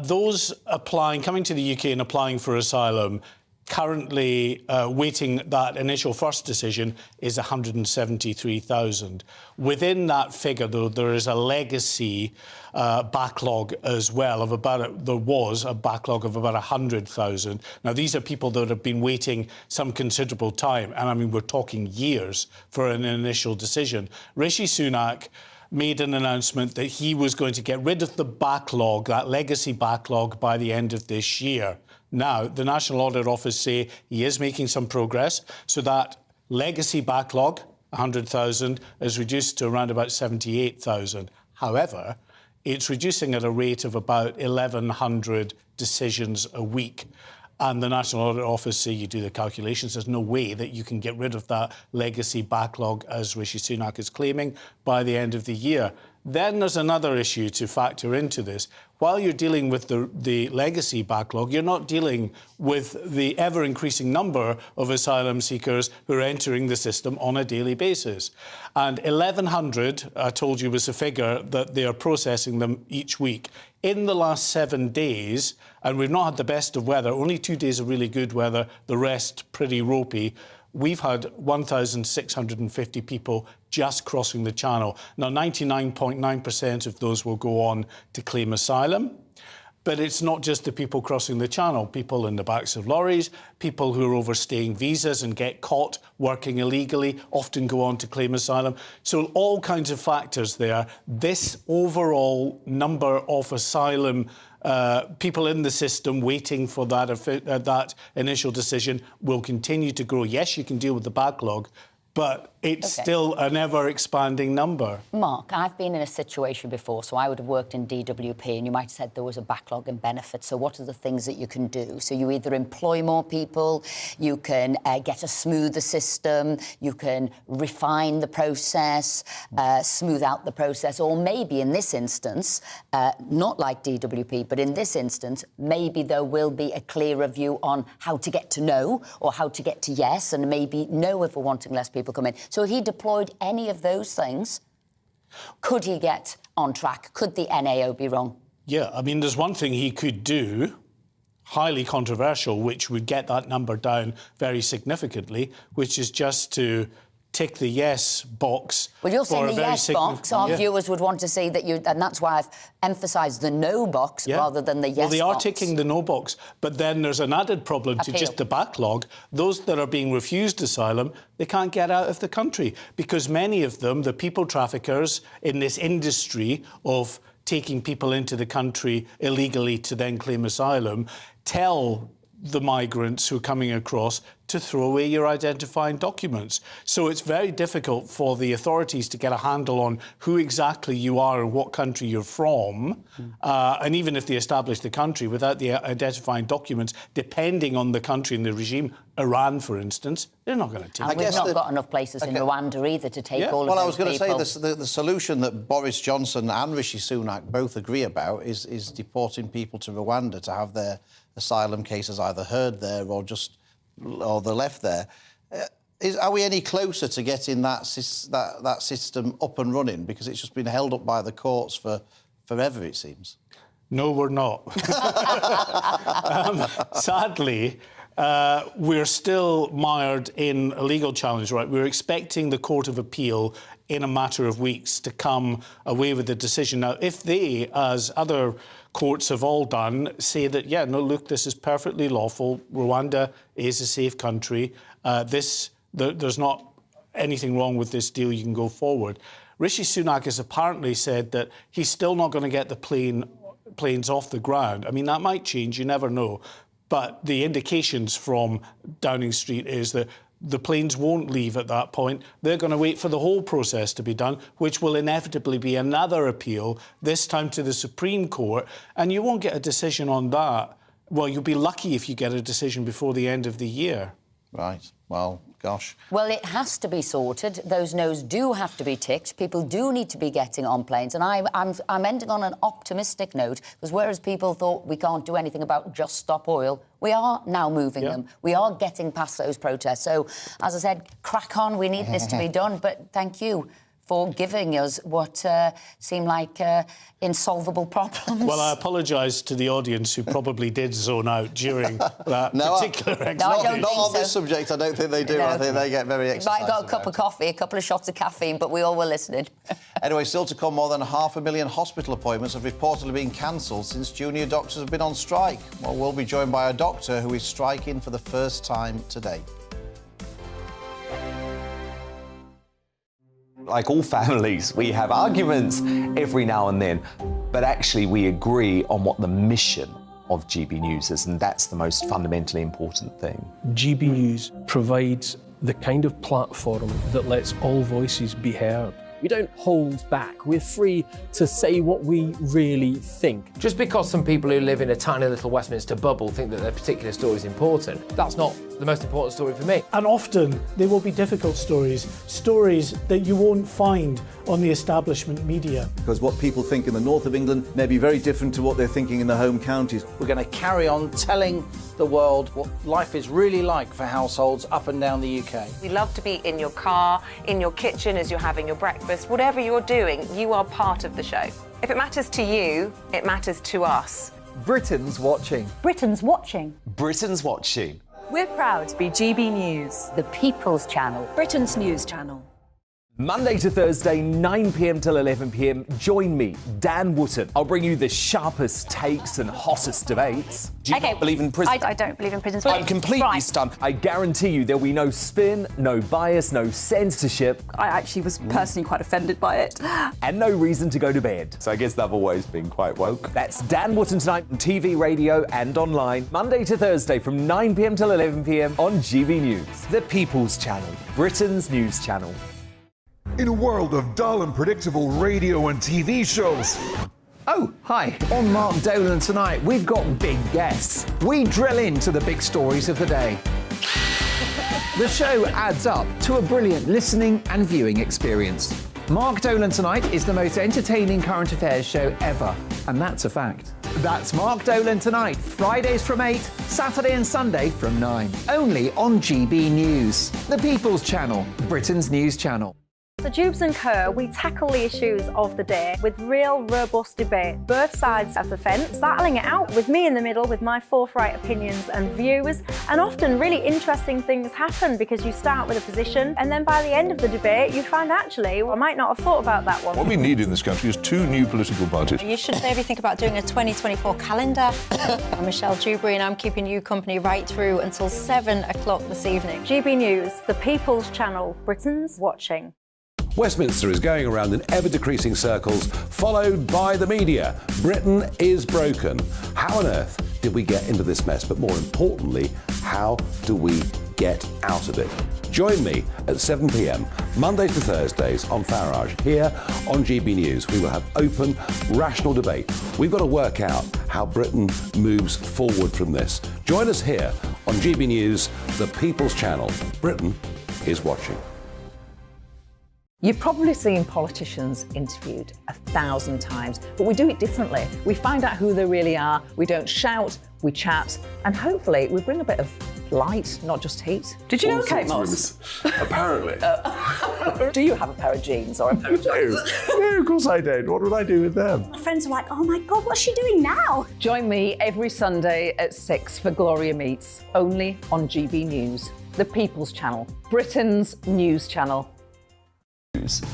those coming to the UK and applying for asylum, currently waiting that initial first decision is 173,000. Within that figure, though, there is a legacy backlog as well there was a backlog of about 100,000. Now, these are people that have been waiting some considerable time, and I mean, we're talking years for an initial decision. Rishi Sunak made an announcement that he was going to get rid of the backlog, that legacy backlog, by the end of this year. Now, the National Audit Office say he is making some progress, so that legacy backlog, 100,000, is reduced to around about 78,000. However, it's reducing at a rate of about 1,100 decisions a week. And the National Audit Office say, you do the calculations, there's no way that you can get rid of that legacy backlog, as Rishi Sunak is claiming, by the end of the year. Then there's another issue to factor into this. While you're dealing with the legacy backlog, you're not dealing with the ever-increasing number of asylum seekers who are entering the system on a daily basis. And 1,100, I told you, was the figure that they are processing them each week. In the last 7 days, and we've not had the best of weather, only 2 days of really good weather, the rest pretty ropey, we've had 1,650 people just crossing the channel. Now, 99.9% of those will go on to claim asylum. But it's not just the people crossing the channel, people in the backs of lorries, people who are overstaying visas and get caught working illegally, often go on to claim asylum. So all kinds of factors there. This overall number of asylum people in the system waiting for that initial decision will continue to grow. Yes, you can deal with the backlog, but it's still an ever-expanding number. Mark, I've been in a situation before, so I would have worked in DWP, and you might have said there was a backlog in benefits. So what are the things that you can do? So you either employ more people, you can get a smoother system, you can refine the process, smooth out the process, or maybe in this instance, not like DWP, but in this instance, maybe there will be a clearer view on how to get to no or how to get to yes, and maybe no if we're wanting less people come in. So if he deployed any of those things, could he get on track? Could the NAO be wrong? Yeah, I mean, there's one thing he could do, highly controversial, which would get that number down very significantly, which is just to tick the yes box. Well, you're saying the yes box. Our viewers would want to see that you... And that's why I've emphasised the no box rather than the yes box. Well, they are ticking the no box, but then there's an added problem to just the backlog. Those that are being refused asylum, they can't get out of the country because many of them, the people traffickers in this industry of taking people into the country illegally to then claim asylum, tell the migrants who are coming across to throw away your identifying documents. So it's very difficult for the authorities to get a handle on who exactly you are and what country you're from. And even if they establish the country without the identifying documents, depending on the country and the regime, Iran, for instance, they're not going to take it. And we've not got enough places in Rwanda either to take all of those people. Well, I was going to say the solution that Boris Johnson and Rishi Sunak both agree about is deporting people to Rwanda to have their asylum cases either heard there or they're left there. Are we any closer to getting that system up and running? Because it's just been held up by the courts for forever, it seems. No, we're not. Sadly, we're still mired in a legal challenge, right? We're expecting the Court of Appeal in a matter of weeks to come away with a decision. Now, if they, as other courts have all done, say that, yeah, no, look, this is perfectly lawful, Rwanda is a safe country, there's not anything wrong with this deal, you can go forward. Rishi Sunak has apparently said that he's still not going to get the planes off the ground. I mean, that might change, you never know. But the indications from Downing Street is that the planes won't leave at that point. They're going to wait for the whole process to be done, which will inevitably be another appeal, this time to the Supreme Court, and you won't get a decision on that. Well, you'll be lucky if you get a decision before the end of the year. Right. Well, gosh. Well, it has to be sorted. Those no's do have to be ticked. People do need to be getting on planes. And I'm ending on an optimistic note, because whereas people thought we can't do anything about Just Stop Oil, we are now moving them. We are getting past those protests. So, as I said, crack on. We need this to be done. But thank you for giving us what seem like insolvable problems. Well, I apologise to the audience who probably did zone out during that particular explanation. Not on this subject, I don't think they do. I think they get very excited. Might got a cup of coffee, a couple of shots of caffeine, but we all were listening. Anyway, still to come, more than 500,000 hospital appointments have reportedly been cancelled since junior doctors have been on strike. Well, we'll be joined by a doctor who is striking for the first time today. Like all families, we have arguments every now and then, but actually we agree on what the mission of GB News is, and that's the most fundamentally important thing. GB News provides the kind of platform that lets all voices be heard. We don't hold back. We're free to say what we really think. Just because some people who live in a tiny little Westminster bubble think that their particular story is important, that's not the most important story for me. And often they will be difficult stories that you won't find on the establishment media. Because what people think in the north of England may be very different to what they're thinking in their home counties. We're going to carry on telling the world what life is really like for households up and down the UK. We love to be in your car, in your kitchen as you're having your breakfast. Whatever you're doing, you are part of the show. If it matters to you, it matters to us. Britain's watching. Britain's watching. Britain's watching. We're proud to be GB News, the People's Channel, Britain's news channel. Monday to Thursday, 9 p.m. till 11 p.m. Join me, Dan Wootton. I'll bring you the sharpest takes and hottest debates. Do you not believe in prisons? I don't believe in prisons. I'm completely stunned. I guarantee you there'll be no spin, no bias, no censorship. I actually was personally quite offended by it. And no reason to go to bed. So I guess they've always been quite woke. That's Dan Wootton tonight on TV, radio and online. Monday to Thursday from 9 p.m. till 11 p.m. on GB News. The People's Channel, Britain's news channel. In a world of dull and predictable radio and TV shows. Oh, hi. On Mark Dolan tonight, we've got big guests. We drill into the big stories of the day. The show adds up to a brilliant listening and viewing experience. Mark Dolan Tonight is the most entertaining current affairs show ever, and that's a fact. That's Mark Dolan Tonight, Fridays from 8, Saturday and Sunday from 9. Only on GB News, the People's Channel, Britain's news channel. So Jubes and Kerr, we tackle the issues of the day with real robust debate, both sides of the fence, battling it out with me in the middle with my forthright opinions and views, and often really interesting things happen because you start with a position and then by the end of the debate you find actually, well, I might not have thought about that one. What we need in this country is 2 new political parties. You should maybe think about doing a 2024 calendar. I'm Michelle Dewberry and I'm keeping you company right through until 7 o'clock this evening. GB News, the People's Channel, Britain's watching. Westminster is going around in ever-decreasing circles, followed by the media. Britain is broken. How on earth did we get into this mess? But more importantly, how do we get out of it? Join me at 7 p.m, Mondays to Thursdays on Farage, here on GB News. We will have open, rational debate. We've got to work out how Britain moves forward from this. Join us here on GB News, the People's Channel. Britain is watching. You've probably seen politicians interviewed 1,000 times, but we do it differently. We find out who they really are, we don't shout, we chat, and hopefully we bring a bit of light, not just heat. Did you know, All Kate sorts Moss? of Apparently. Do you have a pair of jeans or a pair of jeans? No, of course I don't. What would I do with them? My friends are like, oh my God, what's she doing now? Join me every Sunday at 6 for Gloria Meets, only on GB News, the People's Channel, Britain's news channel.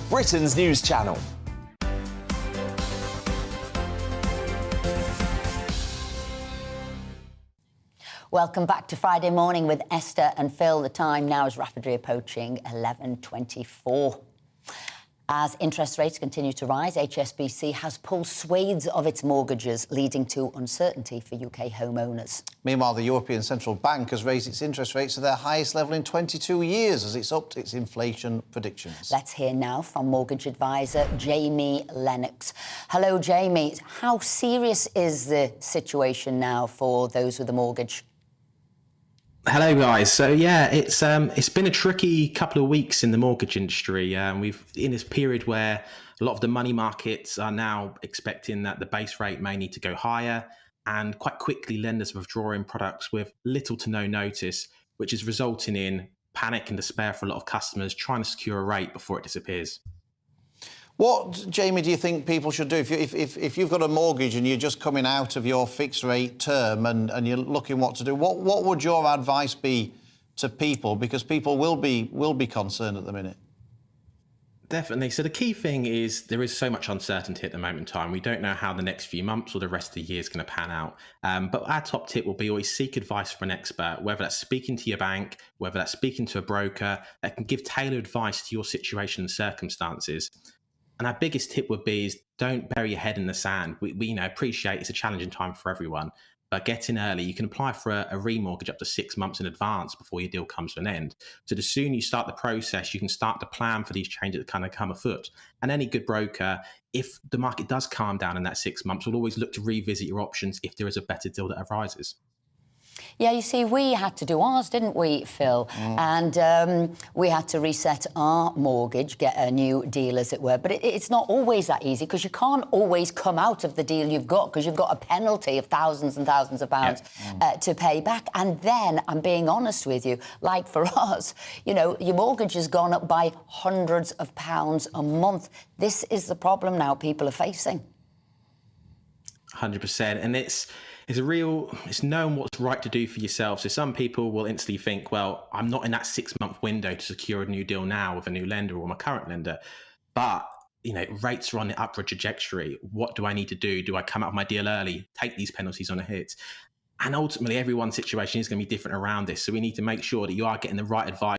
Britain's news channel. Welcome back to Friday Morning with Esther and Phil. The time now is rapidly approaching 11:24. As interest rates continue to rise, HSBC has pulled swathes of its mortgages, leading to uncertainty for UK homeowners. Meanwhile, the European Central Bank has raised its interest rates to their highest level in 22 years as it's upped its inflation predictions. Let's hear now from mortgage advisor Jamie Lennox. Hello, Jamie. How serious is the situation now for those with a mortgage? Hello, guys. So yeah, it's been a tricky couple of weeks in the mortgage industry. We've in this period where a lot of the money markets are now expecting that the base rate may need to go higher, and quite quickly lenders are withdrawing products with little to no notice, which is resulting in panic and despair for a lot of customers trying to secure a rate before it disappears. What, Jamie, do you think people should do if you've got a mortgage and you're just coming out of your fixed rate term and you're looking what to do? What would your advice be to people? Because people will be concerned at the minute. Definitely. So the key thing is there is so much uncertainty at the moment in time. We don't know how the next few months or the rest of the year is going to pan out. But our top tip will be always seek advice from an expert, whether that's speaking to your bank, whether that's speaking to a broker that can give tailored advice to your situation and circumstances. And our biggest tip would be is don't bury your head in the sand. We appreciate it's a challenging time for everyone, but get in early. You can apply for a remortgage up to 6 months in advance before your deal comes to an end. So the sooner you start the process, you can start to plan for these changes that kind of come afoot. And any good broker, if the market does calm down in that 6 months, will always look to revisit your options if there is a better deal that arises. Yeah, you see, we had to do ours, didn't we, Phil? And we had to reset our mortgage, get a new deal, as it were. But it's not always that easy, because you can't always come out of the deal you've got, because you've got a penalty of thousands and thousands of pounds to pay back. And then, I'm being honest with you, like for us, you know, your mortgage has gone up by hundreds of pounds a month. This is the problem now people are facing. 100%. And it's knowing what's right to do for yourself. So some people will instantly think, well, I'm not in that 6 month window to secure a new deal now with a new lender or my current lender. But, you know, rates are on the upward trajectory. What do I need to do? Do I come out of my deal early, take these penalties on a hit? And ultimately, everyone's situation is going to be different around this. So we need to make sure that you are getting the right advice.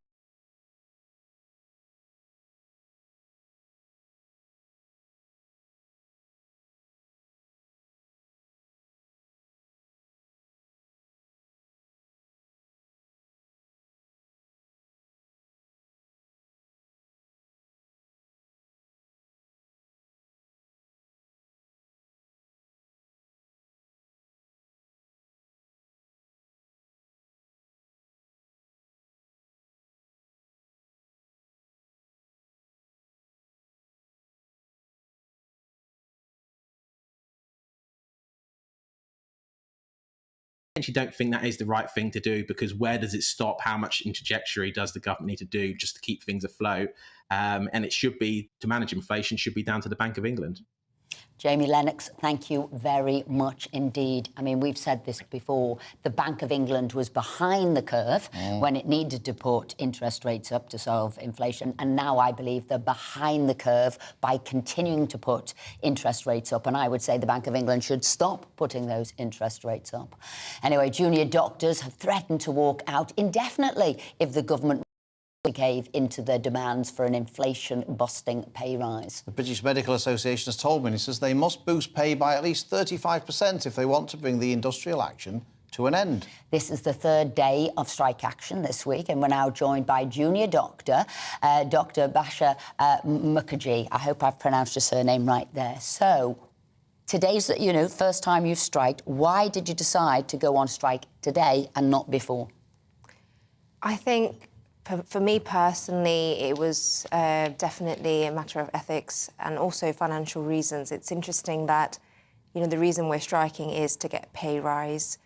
I actually don't think that is the right thing to do, because where does it stop? How much in trajectory does the government need to do just to keep things afloat? And it should be, to manage inflation, should be down to the Bank of England. Jamie Lennox, thank you very much indeed. I mean, we've said this before. The Bank of England was behind the curve when it needed to put interest rates up to solve inflation. And now I believe they're behind the curve by continuing to put interest rates up. And I would say the Bank of England should stop putting those interest rates up. Anyway, junior doctors have threatened to walk out indefinitely if the government gave into their demands for an inflation-busting pay rise. The British Medical Association has told ministers they must boost pay by at least 35% if they want to bring the industrial action to an end. This is the third day of strike action this week, and we're now joined by junior doctor, Dr. Basha Mukherjee. I hope I've pronounced your surname right there. So, today's, first time you've striked. Why did you decide to go on strike today and not before? I think, for me personally, it was definitely a matter of ethics and also financial reasons. It's interesting that, the reason we're striking is to get a pay rise.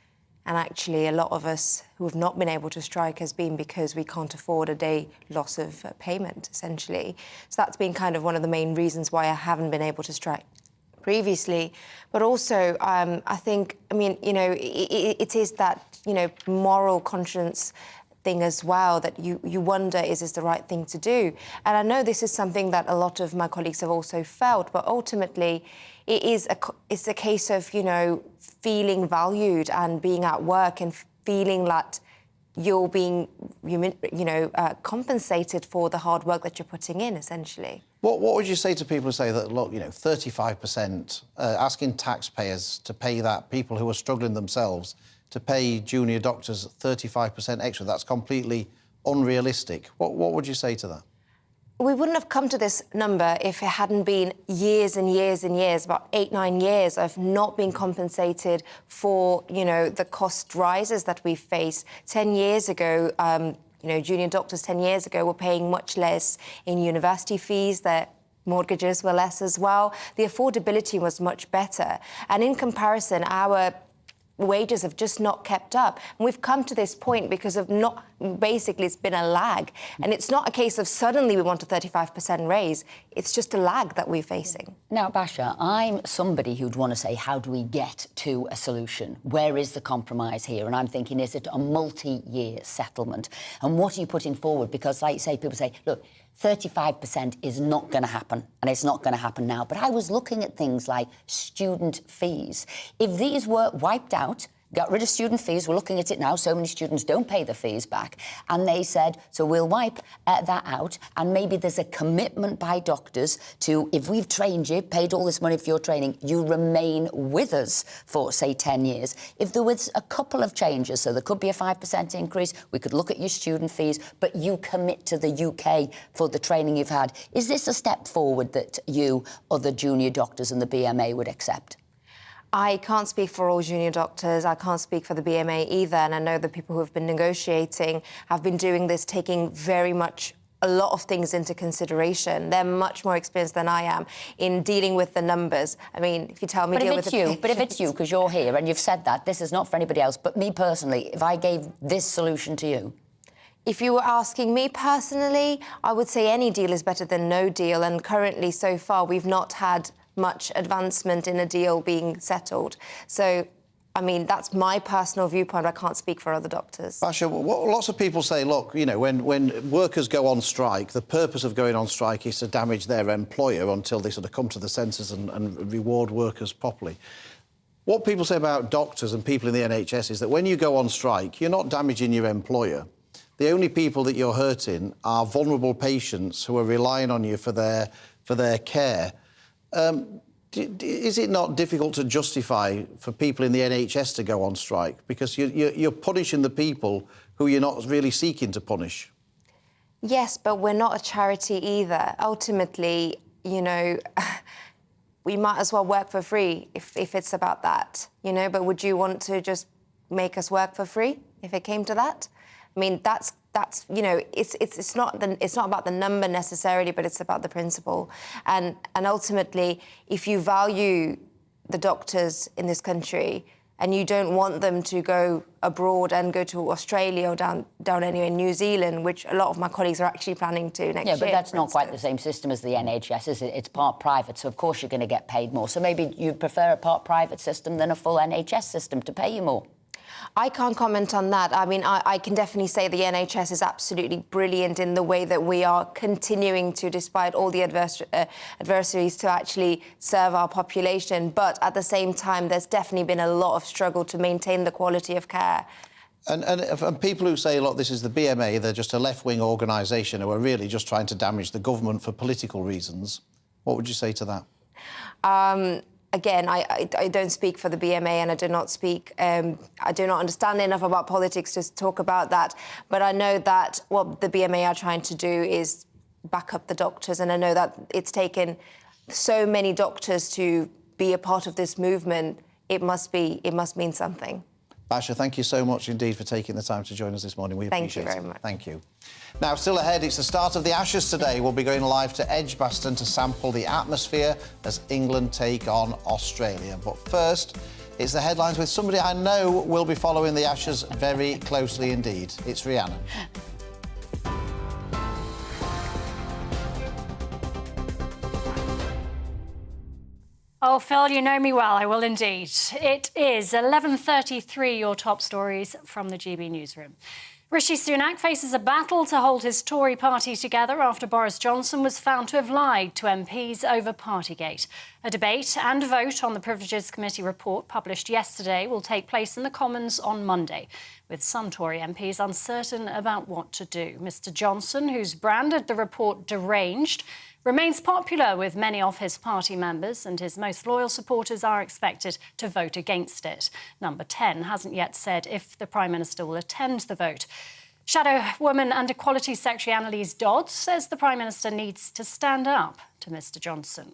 And actually, a lot of us who have not been able to strike has been because we can't afford a day loss of payment, essentially. So that's been kind of one of the main reasons why I haven't been able to strike previously. But also, I think, I mean, you know, it is that, you know, moral conscience thing as well, that you wonder, is this the right thing to do? And I know this is something that a lot of my colleagues have also felt, but ultimately it's a case of, you know, feeling valued and being at work and feeling that you're being, compensated for the hard work that you're putting in, essentially. What would you say to people who say that, look, you know, 35%, asking taxpayers to pay that, people who are struggling themselves, to pay junior doctors 35% extra, that's completely unrealistic. What would you say to that? We wouldn't have come to this number if it hadn't been years and years and years, about 8-9 years of not being compensated for, you know, the cost rises that we face. 10 years ago, junior doctors 10 years ago were paying much less in university fees. Their mortgages were less as well. The affordability was much better. And in comparison, our wages have just not kept up. And we've come to this point because of basically it's been a lag. And it's not a case of suddenly we want a 35% raise. It's just a lag that we're facing. Now, Basha, I'm somebody who'd want to say, how do we get to a solution? Where is the compromise here? And I'm thinking, is it a multi-year settlement? And what are you putting forward? Because, like you say, people say, look, 35% is not going to happen, and it's not going to happen now. But I was looking at things like student fees. If these were wiped out, got rid of student fees, we're looking at it now, so many students don't pay the fees back, and they said, so we'll wipe that out, and maybe there's a commitment by doctors to, if we've trained you, paid all this money for your training, you remain with us for, say, 10 years. If there was a couple of changes, so there could be a 5% increase, we could look at your student fees, but you commit to the UK for the training you've had. Is this a step forward that you, other junior doctors and the BMA would accept? I can't speak for all junior doctors. I can't speak for the BMA either. And I know the people who have been negotiating have been doing this, taking very much a lot of things into consideration. They're much more experienced than I am in dealing with the numbers. I mean, if you tell me... But if it's you, because you're here and you've said that, this is not for anybody else, but me personally, if I gave this solution to you... If you were asking me personally, I would say any deal is better than no deal. And currently, so far, we've not had much advancement in a deal being settled. So, I mean, that's my personal viewpoint. I can't speak for other doctors. Basha, lots of people say, look, you know, when workers go on strike, the purpose of going on strike is to damage their employer until they sort of come to the senses and reward workers properly. What people say about doctors and people in the NHS is that when you go on strike, you're not damaging your employer. The only people that you're hurting are vulnerable patients who are relying on you for their care. Is it not difficult to justify for people in the NHS to go on strike? Because you're punishing the people who you're not really seeking to punish. Yes, but we're not a charity either. Ultimately, you know, we might as well work for free if it's about that, you know. But would you want to just make us work for free if it came to that? I mean, that's you know, it's not about the number necessarily, but it's about the principle. And ultimately, if you value the doctors in this country and you don't want them to go abroad and go to Australia or down anywhere in New Zealand, which a lot of my colleagues are actually planning to next year. Yeah, but that's not quite the same system as the NHS, is it? It's part private, so of course you're going to get paid more. So maybe you'd prefer a part private system than a full NHS system to pay you more. I can't comment on that. I mean, I can definitely say the NHS is absolutely brilliant in the way that we are continuing to, despite all the adversaries, to actually serve our population. But at the same time, there's definitely been a lot of struggle to maintain the quality of care. And people who say, look, this is the BMA, they're just a left-wing organisation who are really just trying to damage the government for political reasons, what would you say to that? Again, I don't speak for the BMA, and I do not speak... I do not understand enough about politics to talk about that. But I know that what the BMA are trying to do is back up the doctors, and I know that it's taken so many doctors to be a part of this movement. It must mean something. Basha, thank you so much indeed for taking the time to join us this morning. We appreciate it. Thank you very much. Thank you. Now, still ahead, it's the start of the Ashes today. We'll be going live to Edgbaston to sample the atmosphere as England take on Australia. But first, It's the headlines with somebody I know will be following the Ashes very closely indeed. It's Rhiannon. Oh, Phil, you know me well. I will indeed. It is 11:33, your top stories from the GB newsroom. Rishi Sunak faces a battle to hold his Tory party together after Boris Johnson was found to have lied to MPs over partygate. A debate and vote on the Privileges Committee report published yesterday will take place in the Commons on Monday, with some Tory MPs uncertain about what to do. Mr Johnson, who's branded the report deranged, remains popular with many of his party members, and his most loyal supporters are expected to vote against it. Number 10 hasn't yet said if the Prime Minister will attend the vote. Shadow Women and Equality Secretary Annalise Dodds says the Prime Minister needs to stand up to Mr Johnson.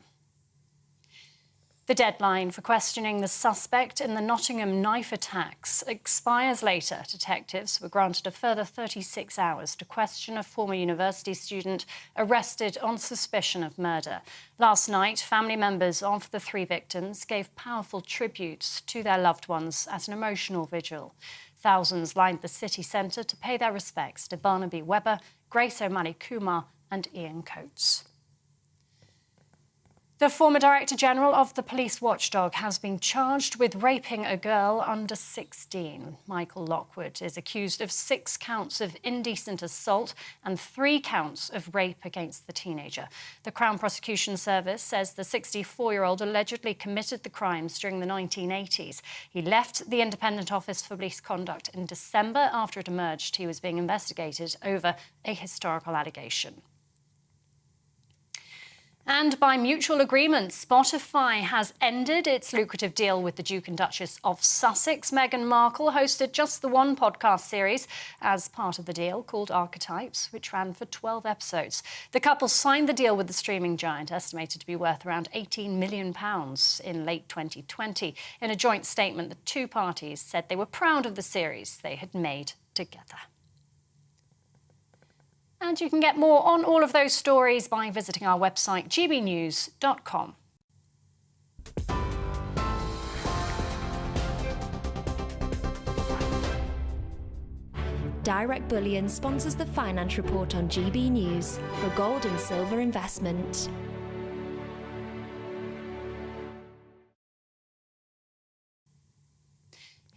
The deadline for questioning the suspect in the Nottingham knife attacks expires later. Detectives were granted a further 36 hours to question a former university student arrested on suspicion of murder. Last night, family members of the three victims gave powerful tributes to their loved ones at an emotional vigil. Thousands lined the city centre to pay their respects to Barnaby Webber, Grace O'Malley Kumar and Ian Coates. The former Director General of the Police Watchdog has been charged with raping a girl under 16. Michael Lockwood is accused of 6 counts of indecent assault and 3 counts of rape against the teenager. The Crown Prosecution Service says the 64-year-old allegedly committed the crimes during the 1980s. He left the Independent Office for Police Conduct in December after it emerged he was being investigated over a historical allegation. And by mutual agreement, Spotify has ended its lucrative deal with the Duke and Duchess of Sussex. Meghan Markle hosted just the one podcast series as part of the deal called Archetypes, which ran for 12 episodes. The couple signed the deal with the streaming giant, estimated to be worth around £18 million in late 2020. In a joint statement, the two parties said they were proud of the series they had made together. And you can get more on all of those stories by visiting our website, gbnews.com. Direct Bullion sponsors the Finance Report on GB News for gold and silver investment.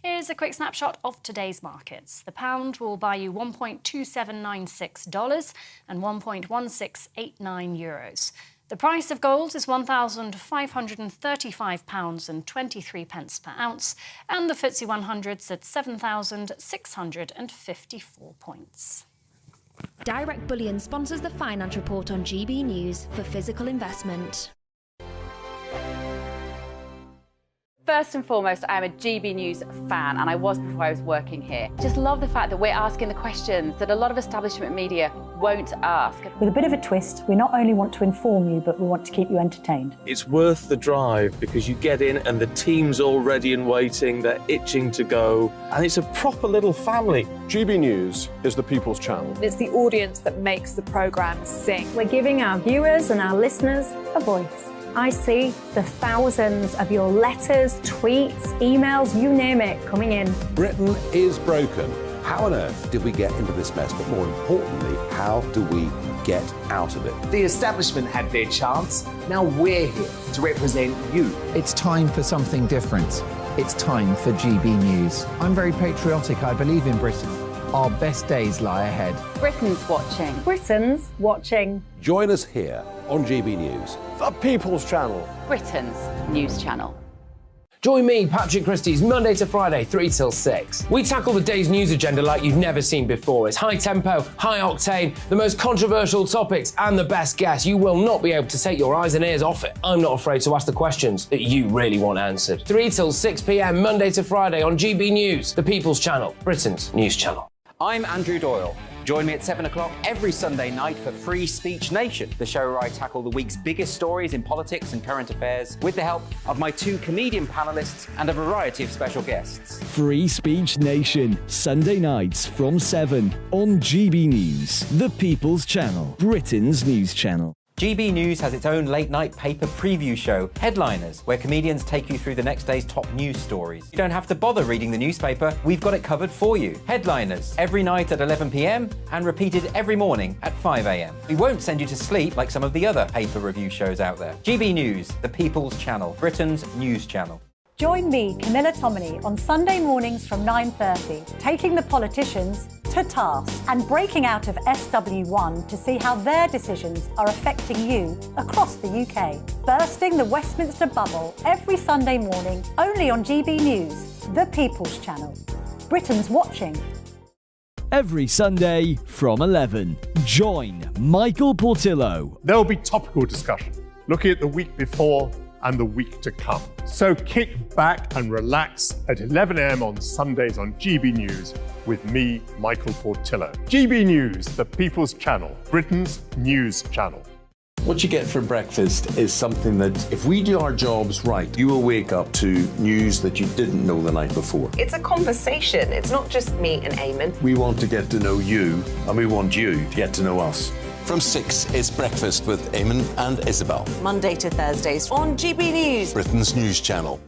Here's a quick snapshot of today's markets. The pound will buy you $1.2796 and €1.1689 euros. The price of gold is £1,535.23 per ounce, and the FTSE 100's at 7,654 points. Direct Bullion sponsors the Finance Report on GB News for physical investment. First and foremost, I am a GB News fan, and I was before I was working here. Just love the fact that we're asking the questions that a lot of establishment media won't ask. With a bit of a twist, we not only want to inform you, but we want to keep you entertained. It's worth the drive because you get in and the team's all ready and waiting, they're itching to go, and it's a proper little family. GB News is the people's channel. It's the audience that makes the programme sing. We're giving our viewers and our listeners a voice. I see the thousands of your letters, tweets, emails, you name it, coming in. Britain is broken. How on earth did we get into this mess? But more importantly, how do we get out of it? The establishment had their chance. Now we're here to represent you. It's time for something different. It's time for GB News. I'm very patriotic. I believe in Britain. Our best days lie ahead. Britain's watching. Britain's watching. Join us here on GB News. The People's Channel. Britain's news channel. Join me, Patrick Christie's Monday to Friday, 3 till 6. We tackle the day's news agenda like you've never seen before. It's high tempo, high octane, the most controversial topics and the best guests. You will not be able to take your eyes and ears off it. I'm not afraid to ask the questions that you really want answered. 3 till 6 p.m, Monday to Friday on GB News, the People's Channel, Britain's news channel. I'm Andrew Doyle. Join me at 7 o'clock every Sunday night for Free Speech Nation, the show where I tackle the week's biggest stories in politics and current affairs with the help of my 2 comedian panellists and a variety of special guests. Free Speech Nation, Sunday nights from 7 on GB News, the People's Channel, Britain's news channel. GB News has its own late-night paper preview show, Headliners, where comedians take you through the next day's top news stories. You don't have to bother reading the newspaper, we've got it covered for you. Headliners, every night at 11 p.m. and repeated every morning at 5 a.m. We won't send you to sleep like some of the other paper review shows out there. GB News, the People's Channel, Britain's news channel. Join me, Camilla Tominey, on Sunday mornings from 9:30, taking the politicians to task and breaking out of SW1 to see how their decisions are affecting you across the UK. Bursting the Westminster bubble every Sunday morning, only on GB News, the People's Channel. Britain's watching. Every Sunday from 11, join Michael Portillo. There will be topical discussion, looking at the week before and the week to come. So kick back and relax at 11 a.m. on Sundays on GB News with me, Michael Portillo. GB News, the People's Channel, Britain's news channel. What you get for breakfast is something that, if we do our jobs right, you will wake up to news that you didn't know the night before. It's a conversation. It's not just me and Eamon. We want to get to know you, and we want you to get to know us. From 6, it's Breakfast with Eamon and Isabel. Monday to Thursdays on GB News, Britain's news channel.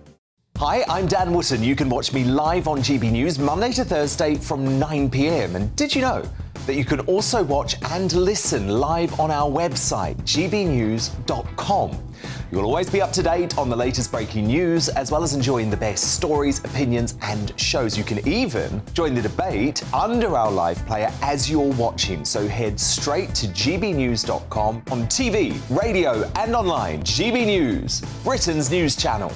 Hi, I'm Dan Wootton. You can watch me live on GB News Monday to Thursday from 9 p.m. And did you know that you can also watch and listen live on our website, gbnews.com? You'll always be up to date on the latest breaking news, as well as enjoying the best stories, opinions and shows. You can even join the debate under our live player as you're watching. So head straight to gbnews.com on TV, radio and online. GB News, Britain's news channel.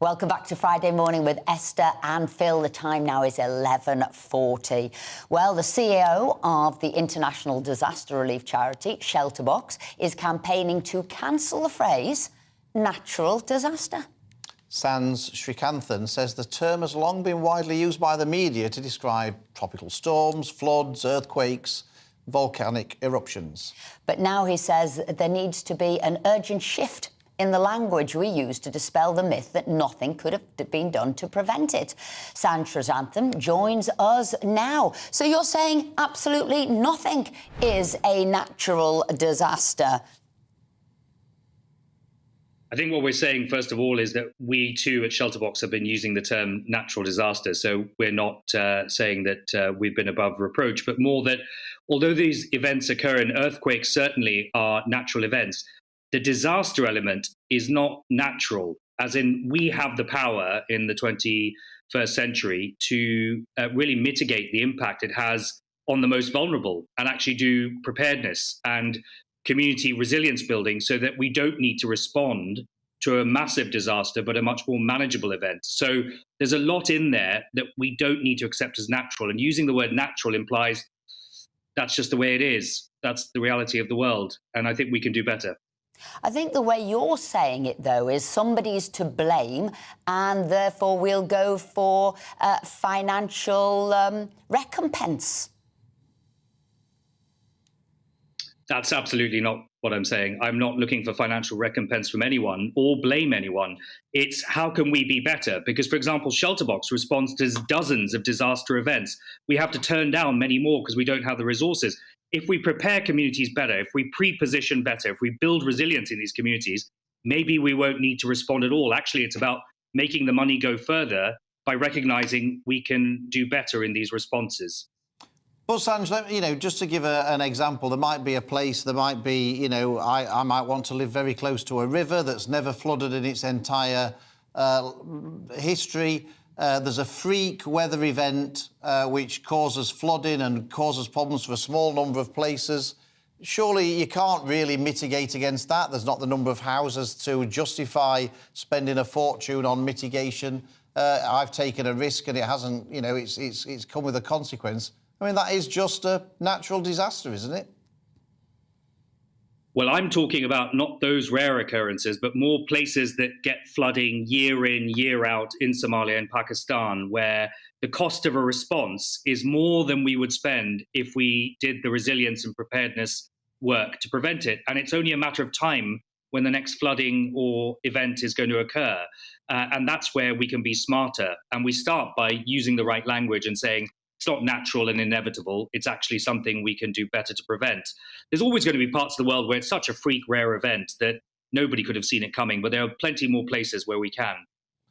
Welcome back to Friday Morning with Esther and Phil. The time now is 11:40. Well, the CEO of the international disaster relief charity, Shelterbox, is campaigning to cancel the phrase natural disaster. Sans Srikanthan says the term has long been widely used by the media to describe tropical storms, floods, earthquakes, volcanic eruptions. But now he says there needs to be an urgent shift in the language we use to dispel the myth that nothing could have been done to prevent it. Sans Srikanthan joins us now. So you're saying absolutely nothing is a natural disaster? I think what we're saying, first of all, is that we too at Shelterbox have been using the term natural disaster. So we're not saying that we've been above reproach, but more that although these events occur, and earthquakes certainly are natural events, the disaster element is not natural, as in we have the power in the 21st century to really mitigate the impact it has on the most vulnerable and actually do preparedness and community resilience building so that we don't need to respond to a massive disaster, but a much more manageable event. So there's a lot in there that we don't need to accept as natural. And using the word natural implies that's just the way it is. That's the reality of the world. And I think we can do better. I think the way you're saying it, though, is somebody's to blame and therefore we'll go for financial recompense. That's absolutely not what I'm saying. I'm not looking for financial recompense from anyone or blame anyone. It's how can we be better? Because, for example, Shelterbox responds to dozens of disaster events. We have to turn down many more because we don't have the resources. If we prepare communities better, if we pre-position better, if we build resilience in these communities, maybe we won't need to respond at all. Actually, it's about making the money go further by recognizing we can do better in these responses. But Sanj, just to give an example, there might be a place, there might be, I might want to live very close to a river that's never flooded in its entire history. There's a freak weather event which causes flooding and causes problems for a small number of places. Surely you can't really mitigate against that. There's not the number of houses to justify spending a fortune on mitigation. I've taken a risk and it hasn't, it's come with a consequence. I mean, that is just a natural disaster, isn't it? Well, I'm talking about not those rare occurrences, but more places that get flooding year in, year out in Somalia and Pakistan, where the cost of a response is more than we would spend if we did the resilience and preparedness work to prevent it. And it's only a matter of time when the next flooding or event is going to occur. And that's where we can be smarter. And we start by using the right language and saying, it's not natural and inevitable. It's actually something we can do better to prevent. There's always going to be parts of the world where it's such a freak, rare event that nobody could have seen it coming, but there are plenty more places where we can.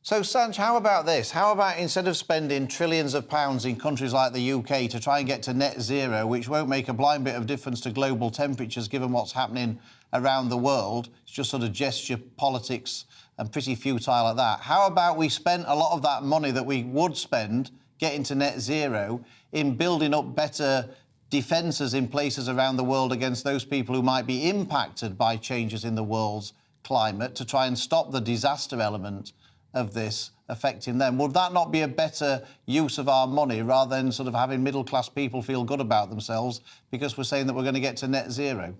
So, Sanj, how about this? How about instead of spending trillions of pounds in countries like the UK to try and get to net zero, which won't make a blind bit of difference to global temperatures given what's happening around the world, it's just sort of gesture politics and pretty futile at that. How about we spent a lot of that money that we would spend getting to net zero in building up better defences in places around the world against those people who might be impacted by changes in the world's climate to try and stop the disaster element of this affecting them? Would that not be a better use of our money rather than sort of having middle-class people feel good about themselves because we're saying that we're going to get to net zero?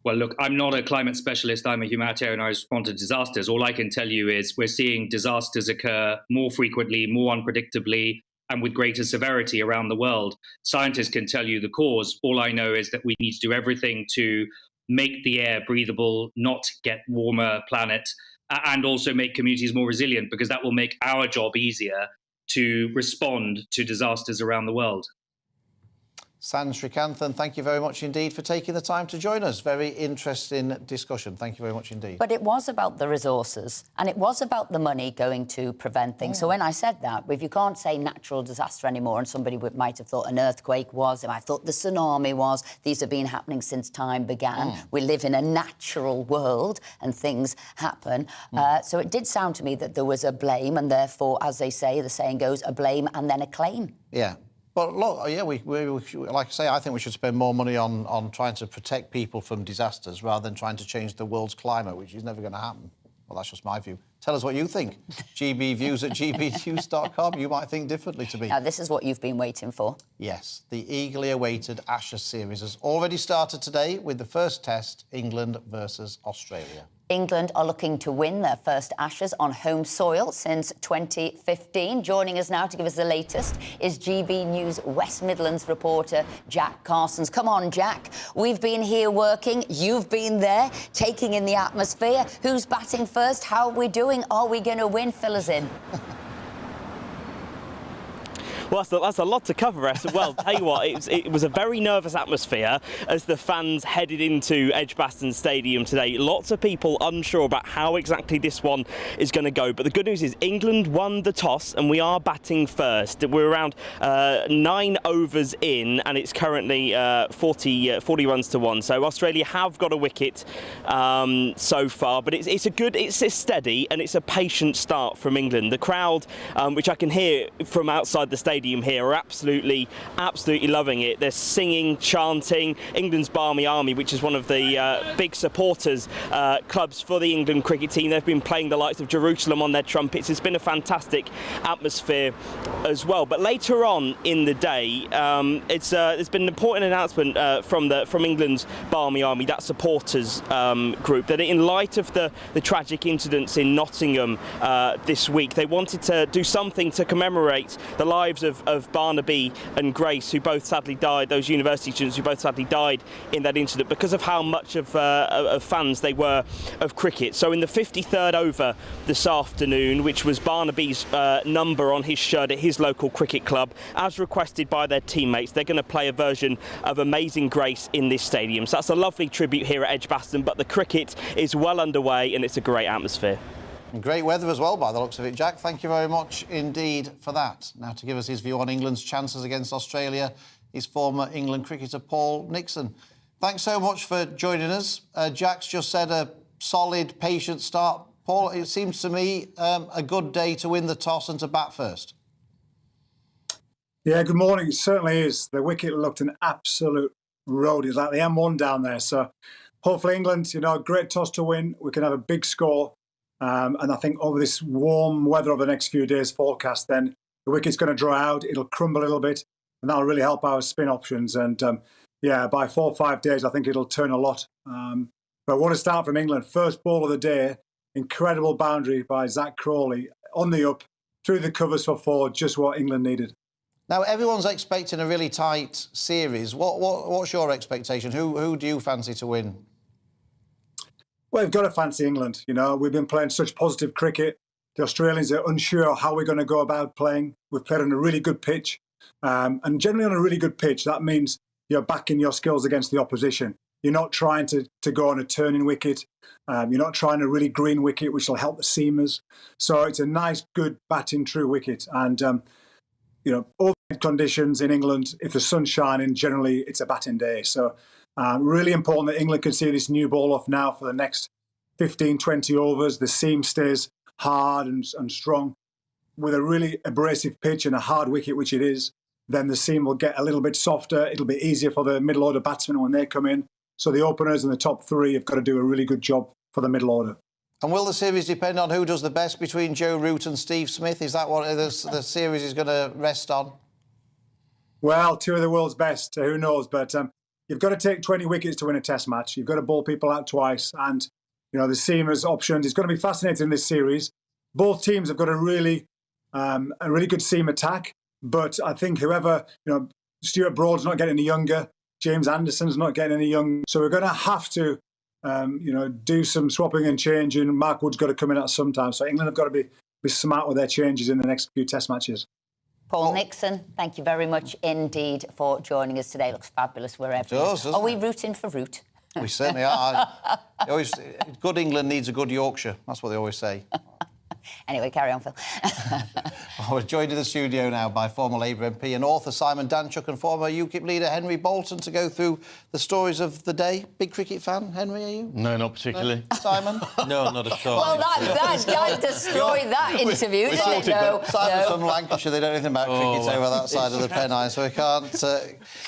Well, look, I'm not a climate specialist. I'm a humanitarian. I respond to disasters. All I can tell you is we're seeing disasters occur more frequently, more unpredictably, and with greater severity around the world. Scientists can tell you the cause. All I know is that we need to do everything to make the air breathable, not get warmer planet, and also make communities more resilient, because that will make our job easier to respond to disasters around the world. Sanj Srikanthan, thank you very much indeed for taking the time to join us. Very interesting discussion. Thank you very much indeed. But it was about the resources and it was about the money going to prevent things. So when I said that, if you can't say natural disaster anymore, and somebody might have thought an earthquake was, and I thought the tsunami was, these have been happening since time began. We live in a natural world and things happen. So it did sound to me that there was a blame and therefore, as they say, the saying goes, a blame and then a claim. Yeah. But look, yeah, we like I say, I think we should spend more money on trying to protect people from disasters rather than trying to change the world's climate, which is never going to happen. Well, that's just my view. Tell us what you think. gbviews@gbnews.com. You might think differently to me. Now, this is what you've been waiting for. Yes, the eagerly awaited Ashes series has already started today with the first test, England versus Australia. England are looking to win their first Ashes on home soil since 2015. Joining us now to give us the latest is GB News West Midlands reporter Jack Carsons. Come on, Jack. We've been here working. You've been there, taking in the atmosphere. Who's batting first? How are we doing? Are we going to win? Fill us in. Well, that's a lot to cover, Esther. Well, tell you what, it was a very nervous atmosphere as the fans headed into Edgbaston Stadium today. Lots of people unsure about how exactly this one is going to go. But the good news is England won the toss and we are batting first. We're around 9 overs in and it's currently 40 runs to 1. So Australia have got a wicket so far, but it's a steady and it's a patient start from England. The crowd, which I can hear from outside the stadium here, are absolutely loving it. They're singing, chanting. England's Barmy Army, which is one of the big supporters clubs for the England cricket team, they've been playing the likes of Jerusalem on their trumpets. It's been a fantastic atmosphere as well. But later on in the day, there's been an important announcement from England's Barmy Army, that supporters group, that in light of the tragic incidents in Nottingham this week, they wanted to do something to commemorate the lives of Barnaby and Grace, who both sadly died, those university students who both sadly died in that incident because of how much of fans they were of cricket. So in the 53rd over this afternoon, which was Barnaby's number on his shirt at his local cricket club, as requested by their teammates, they're going to play a version of Amazing Grace in this stadium. So that's a lovely tribute here at Edgbaston, but the cricket is well underway and it's a great atmosphere. And great weather as well, by the looks of it, Jack. Thank you very much indeed for that. Now, to give us his view on England's chances against Australia is former England cricketer Paul Nixon. Thanks so much for joining us. Jack's just said a solid, patient start. Paul, it seems to me a good day to win the toss and to bat first. Yeah, good morning. It certainly is. The wicket looked an absolute road. It's like the M1 down there. So hopefully England, great toss to win. We can have a big score. And I think over this warm weather over the next few days forecast, then the wicket's going to dry out, it'll crumble a little bit, and that'll really help our spin options. And, by 4 or 5 days, I think it'll turn a lot. But what a start from England. First ball of the day, incredible boundary by Zach Crawley, on the up, through the covers for 4, just what England needed. Now, everyone's expecting a really tight series. What's your expectation? Who do you fancy to win? Well, we've got to fancy England. You know, we've been playing such positive cricket. The Australians are unsure how we're going to go about playing. We've played on a really good pitch. And generally on a really good pitch, that means you're backing your skills against the opposition. You're not trying to go on a turning wicket. You're not trying a really green wicket, which will help the seamers. So it's a nice, good batting true wicket. And, you know, all conditions in England, if the sun's shining, generally it's a batting day. So really important that England can see this new ball off now for the next 15, 20 overs. The seam stays hard and strong. With a really abrasive pitch and a hard wicket, which it is, then the seam will get a little bit softer. It'll be easier for the middle order batsmen when they come in. So the openers and the top three have got to do a really good job for the middle order. And will the series depend on who does the best between Joe Root and Steve Smith? Is that what the series is going to rest on? Well, two of the world's best, who knows? But you've got to take 20 wickets to win a test match. You've got to bowl people out twice. And, you know, the seamers options, it's going to be fascinating in this series. Both teams have got a really good seam attack. But I think whoever, you know, Stuart Broad's not getting any younger. James Anderson's not getting any younger. So we're going to have to, you know, do some swapping and changing. Mark Wood's got to come in at some time. So England have got to be smart with their changes in the next few test matches. Paul Nixon, thank you very much indeed for joining us today. Looks fabulous wherever it does, Are we rooting for Root? We certainly are. Good England needs a good Yorkshire. That's what they always say. Anyway, carry on, Phil. We're joined in the studio now by former Labour MP and author Simon Danchuk and former UKIP leader Henry Bolton to go through the stories of the day. Big cricket fan, Henry, are you? No, not particularly. Simon? No, not at all. Well, that destroyed that interview, didn't it? No, Simon's from Lancashire. They don't know anything about cricket over that side of the Pennine, so we can't... So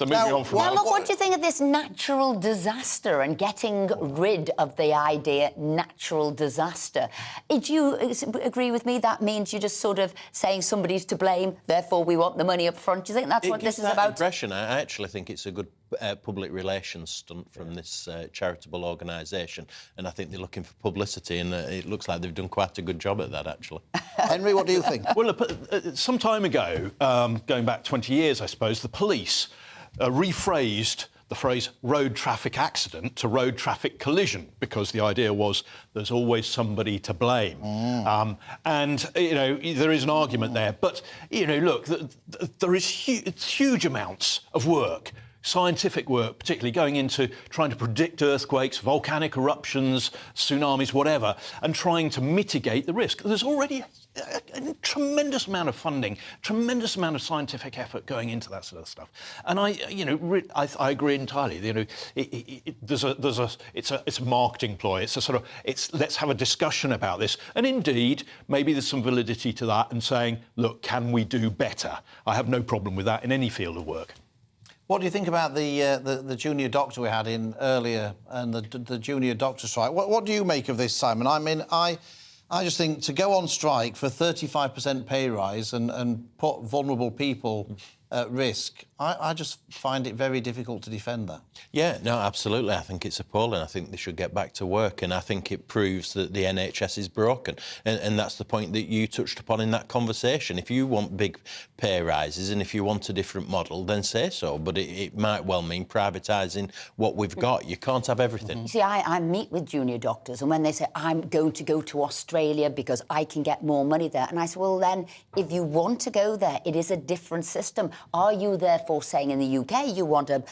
moving on from that. Look, what do you think of this natural disaster and getting rid of the idea natural disaster? Do you agree with me that means you're just sort of saying somebody's to blame, therefore we want the money up front? Do you think that's what this is about? Impression. I actually think it's a good public relations stunt from this charitable organisation, and I think they're looking for publicity, and it looks like they've done quite a good job at that, actually. Henry, what do you think? Well, some time ago, going back 20 years, I suppose, the police rephrased the phrase road traffic accident to road traffic collision, because the idea was there's always somebody to blame. And, you know, there is an argument there. But, you know, look, there is huge amounts of work, scientific work, particularly going into trying to predict earthquakes, volcanic eruptions, tsunamis, whatever, and trying to mitigate the risk. There's already a tremendous amount of funding, tremendous amount of scientific effort going into that sort of stuff. And I agree entirely. You know, it's a marketing ploy. It's a sort of, let's have a discussion about this. And indeed, maybe there's some validity to that, and saying, look, can we do better? I have no problem with that in any field of work. What do you think about the junior doctor we had in earlier and the junior doctor strike? What do you make of this, Simon? I mean, I just think to go on strike for 35% pay rise and put vulnerable people at risk, I just find it very difficult to defend that. Yeah, no, absolutely. I think it's appalling. I think they should get back to work, and I think it proves that the NHS is broken. And that's the point that you touched upon in that conversation. If you want big pay rises and if you want a different model, then say so. But it might well mean privatising what we've got. You can't have everything. You see, I meet with junior doctors, and when they say, I'm going to go to Australia because I can get more money there, and I say, well, then, if you want to go there, it is a different system. Are you therefore saying in the UK you want a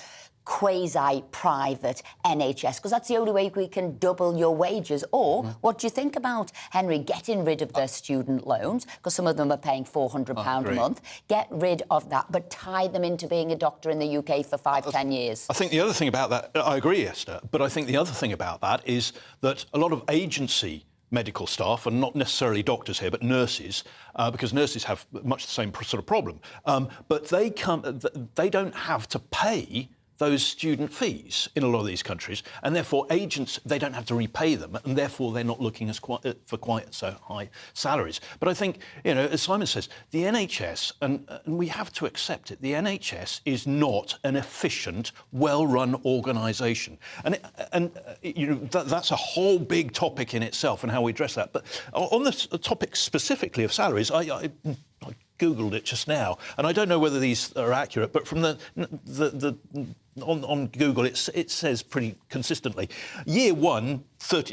quasi-private NHS, because that's the only way we can double your wages? Or what do you think about, Henry, getting rid of their student loans, because some of them are paying £400 a month? Get rid of that, but tie them into being a doctor in the UK for 5-10 years. I think the other thing about that, I agree, Esther, but I think the other thing about that is that a lot of agency medical staff, and not necessarily doctors here, but nurses, because nurses have much the same sort of problem. But they don't have to pay those student fees in a lot of these countries, and therefore agents, they don't have to repay them, and therefore they're not looking for quite so high salaries. But I think, you know, as Simon says, the NHS, and we have to accept it, the NHS is not an efficient, well-run organisation. And you know, that's a whole big topic in itself, and how we address that. But on the topic specifically of salaries, I Googled it just now, and I don't know whether these are accurate, but from the on Google, it says pretty consistently. Year 1,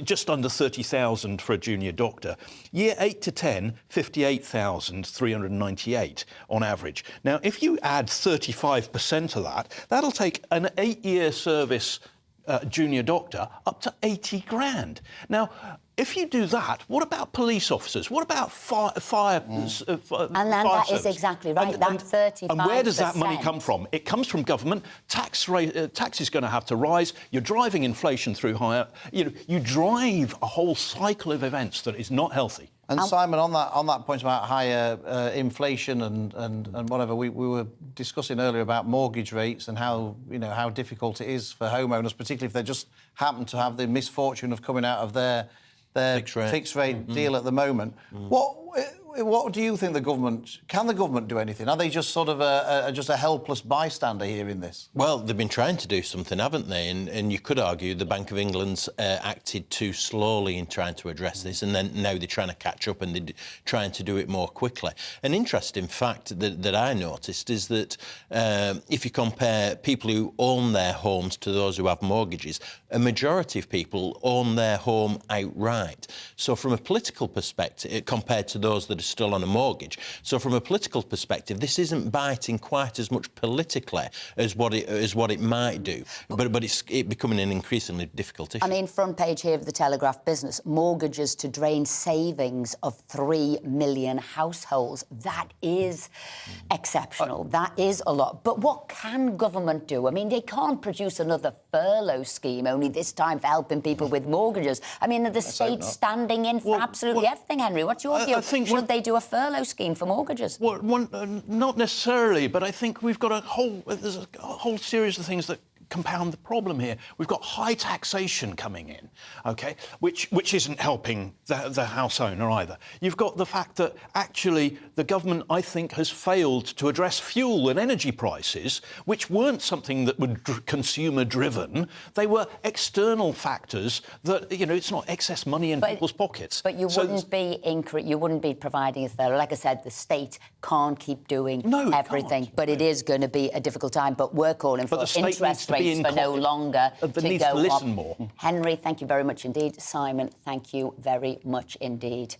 just under 30,000 for a junior doctor. Year 8 to 10, 58,398 on average. Now, if you add 35% of that, that'll take an 8-year service junior doctor up to 80 grand. Now, if you do that, what about police officers? What about fire and that service? is exactly right. That 35%. And where does that money come from? It comes from government. Tax is going to have to rise. You're driving inflation through higher. You drive a whole cycle of events that is not healthy. And Simon, on that point about higher inflation and whatever, we were discussing earlier about mortgage rates and how difficult it is for homeowners, particularly if they just happen to have the misfortune of coming out of their fixed rate deal at the moment. What do you think the government... Can the government do anything? Are they just sort of just a helpless bystander here in this? Well, they've been trying to do something, haven't they? And you could argue the Bank of England's acted too slowly in trying to address this, and then now they're trying to catch up and they're trying to do it more quickly. An interesting fact that I noticed is that if you compare people who own their homes to those who have mortgages, a majority of people own their home outright. So from a political perspective, compared to those that are still on a mortgage. So from a political perspective, this isn't biting quite as much politically as what it might do. But it's becoming an increasingly difficult issue. I mean, front page here of the Telegraph Business, mortgages to drain savings of 3 million households. That is exceptional. That is a lot. But what can government do? I mean, they can't produce another furlough scheme, only this time for helping people with mortgages. I mean, are the state standing in for absolutely everything, Henry? What's your view? Should they do a furlough scheme for mortgages? Well, not necessarily, but I think we've got there's a whole series of things that compound the problem here. We've got high taxation coming in, OK, which isn't helping the house owner either. You've got the fact that actually the government, I think, has failed to address fuel and energy prices, which weren't something that were consumer-driven. They were external factors that, it's not excess money in people's pockets. But you wouldn't be providing a furlough. Like I said, the state can't keep doing everything. But it is going to be a difficult time. But we're calling for interest rates for no longer to go up. Listen more. Henry, thank you very much indeed. Simon, thank you very much indeed.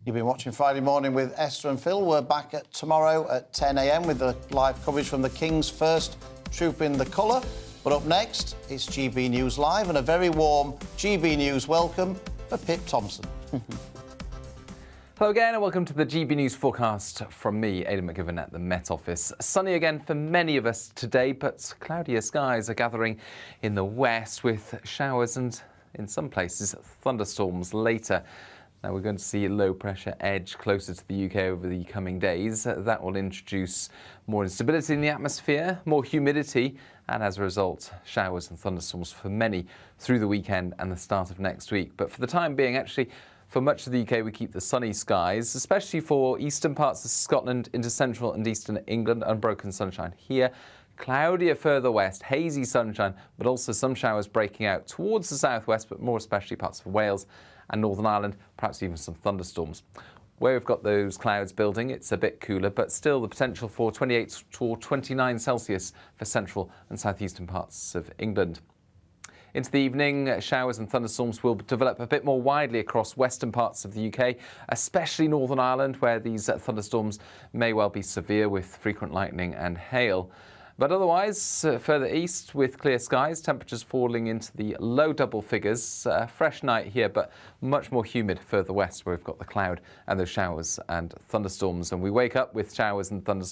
You've been watching Friday Morning with Esther and Phil. We're back tomorrow at 10 a.m. with the live coverage from the King's First Troop in the Colour. But up next, it's GB News Live and a very warm GB News welcome for Pip Thompson. Hello again and welcome to the GB News forecast from me, Aidan McGivern at the Met Office. Sunny again for many of us today, but cloudier skies are gathering in the west with showers and, in some places, thunderstorms later. Now we're going to see a low pressure edge closer to the UK over the coming days. That will introduce more instability in the atmosphere, more humidity, and as a result, showers and thunderstorms for many through the weekend and the start of next week. But for the time being, actually, for much of the UK, we keep the sunny skies, especially for eastern parts of Scotland into central and eastern England. Unbroken sunshine here. Cloudier further west, hazy sunshine, but also some showers breaking out towards the southwest, but more especially parts of Wales and Northern Ireland, perhaps even some thunderstorms. Where we've got those clouds building, it's a bit cooler, but still the potential for 28 to 29 Celsius for central and southeastern parts of England. Into the evening, showers and thunderstorms will develop a bit more widely across western parts of the UK, especially Northern Ireland, where these thunderstorms may well be severe with frequent lightning and hail. But otherwise, further east with clear skies, temperatures falling into the low double figures. Fresh night here, but much more humid further west where we've got the cloud and those showers and thunderstorms. And we wake up with showers and thunderstorms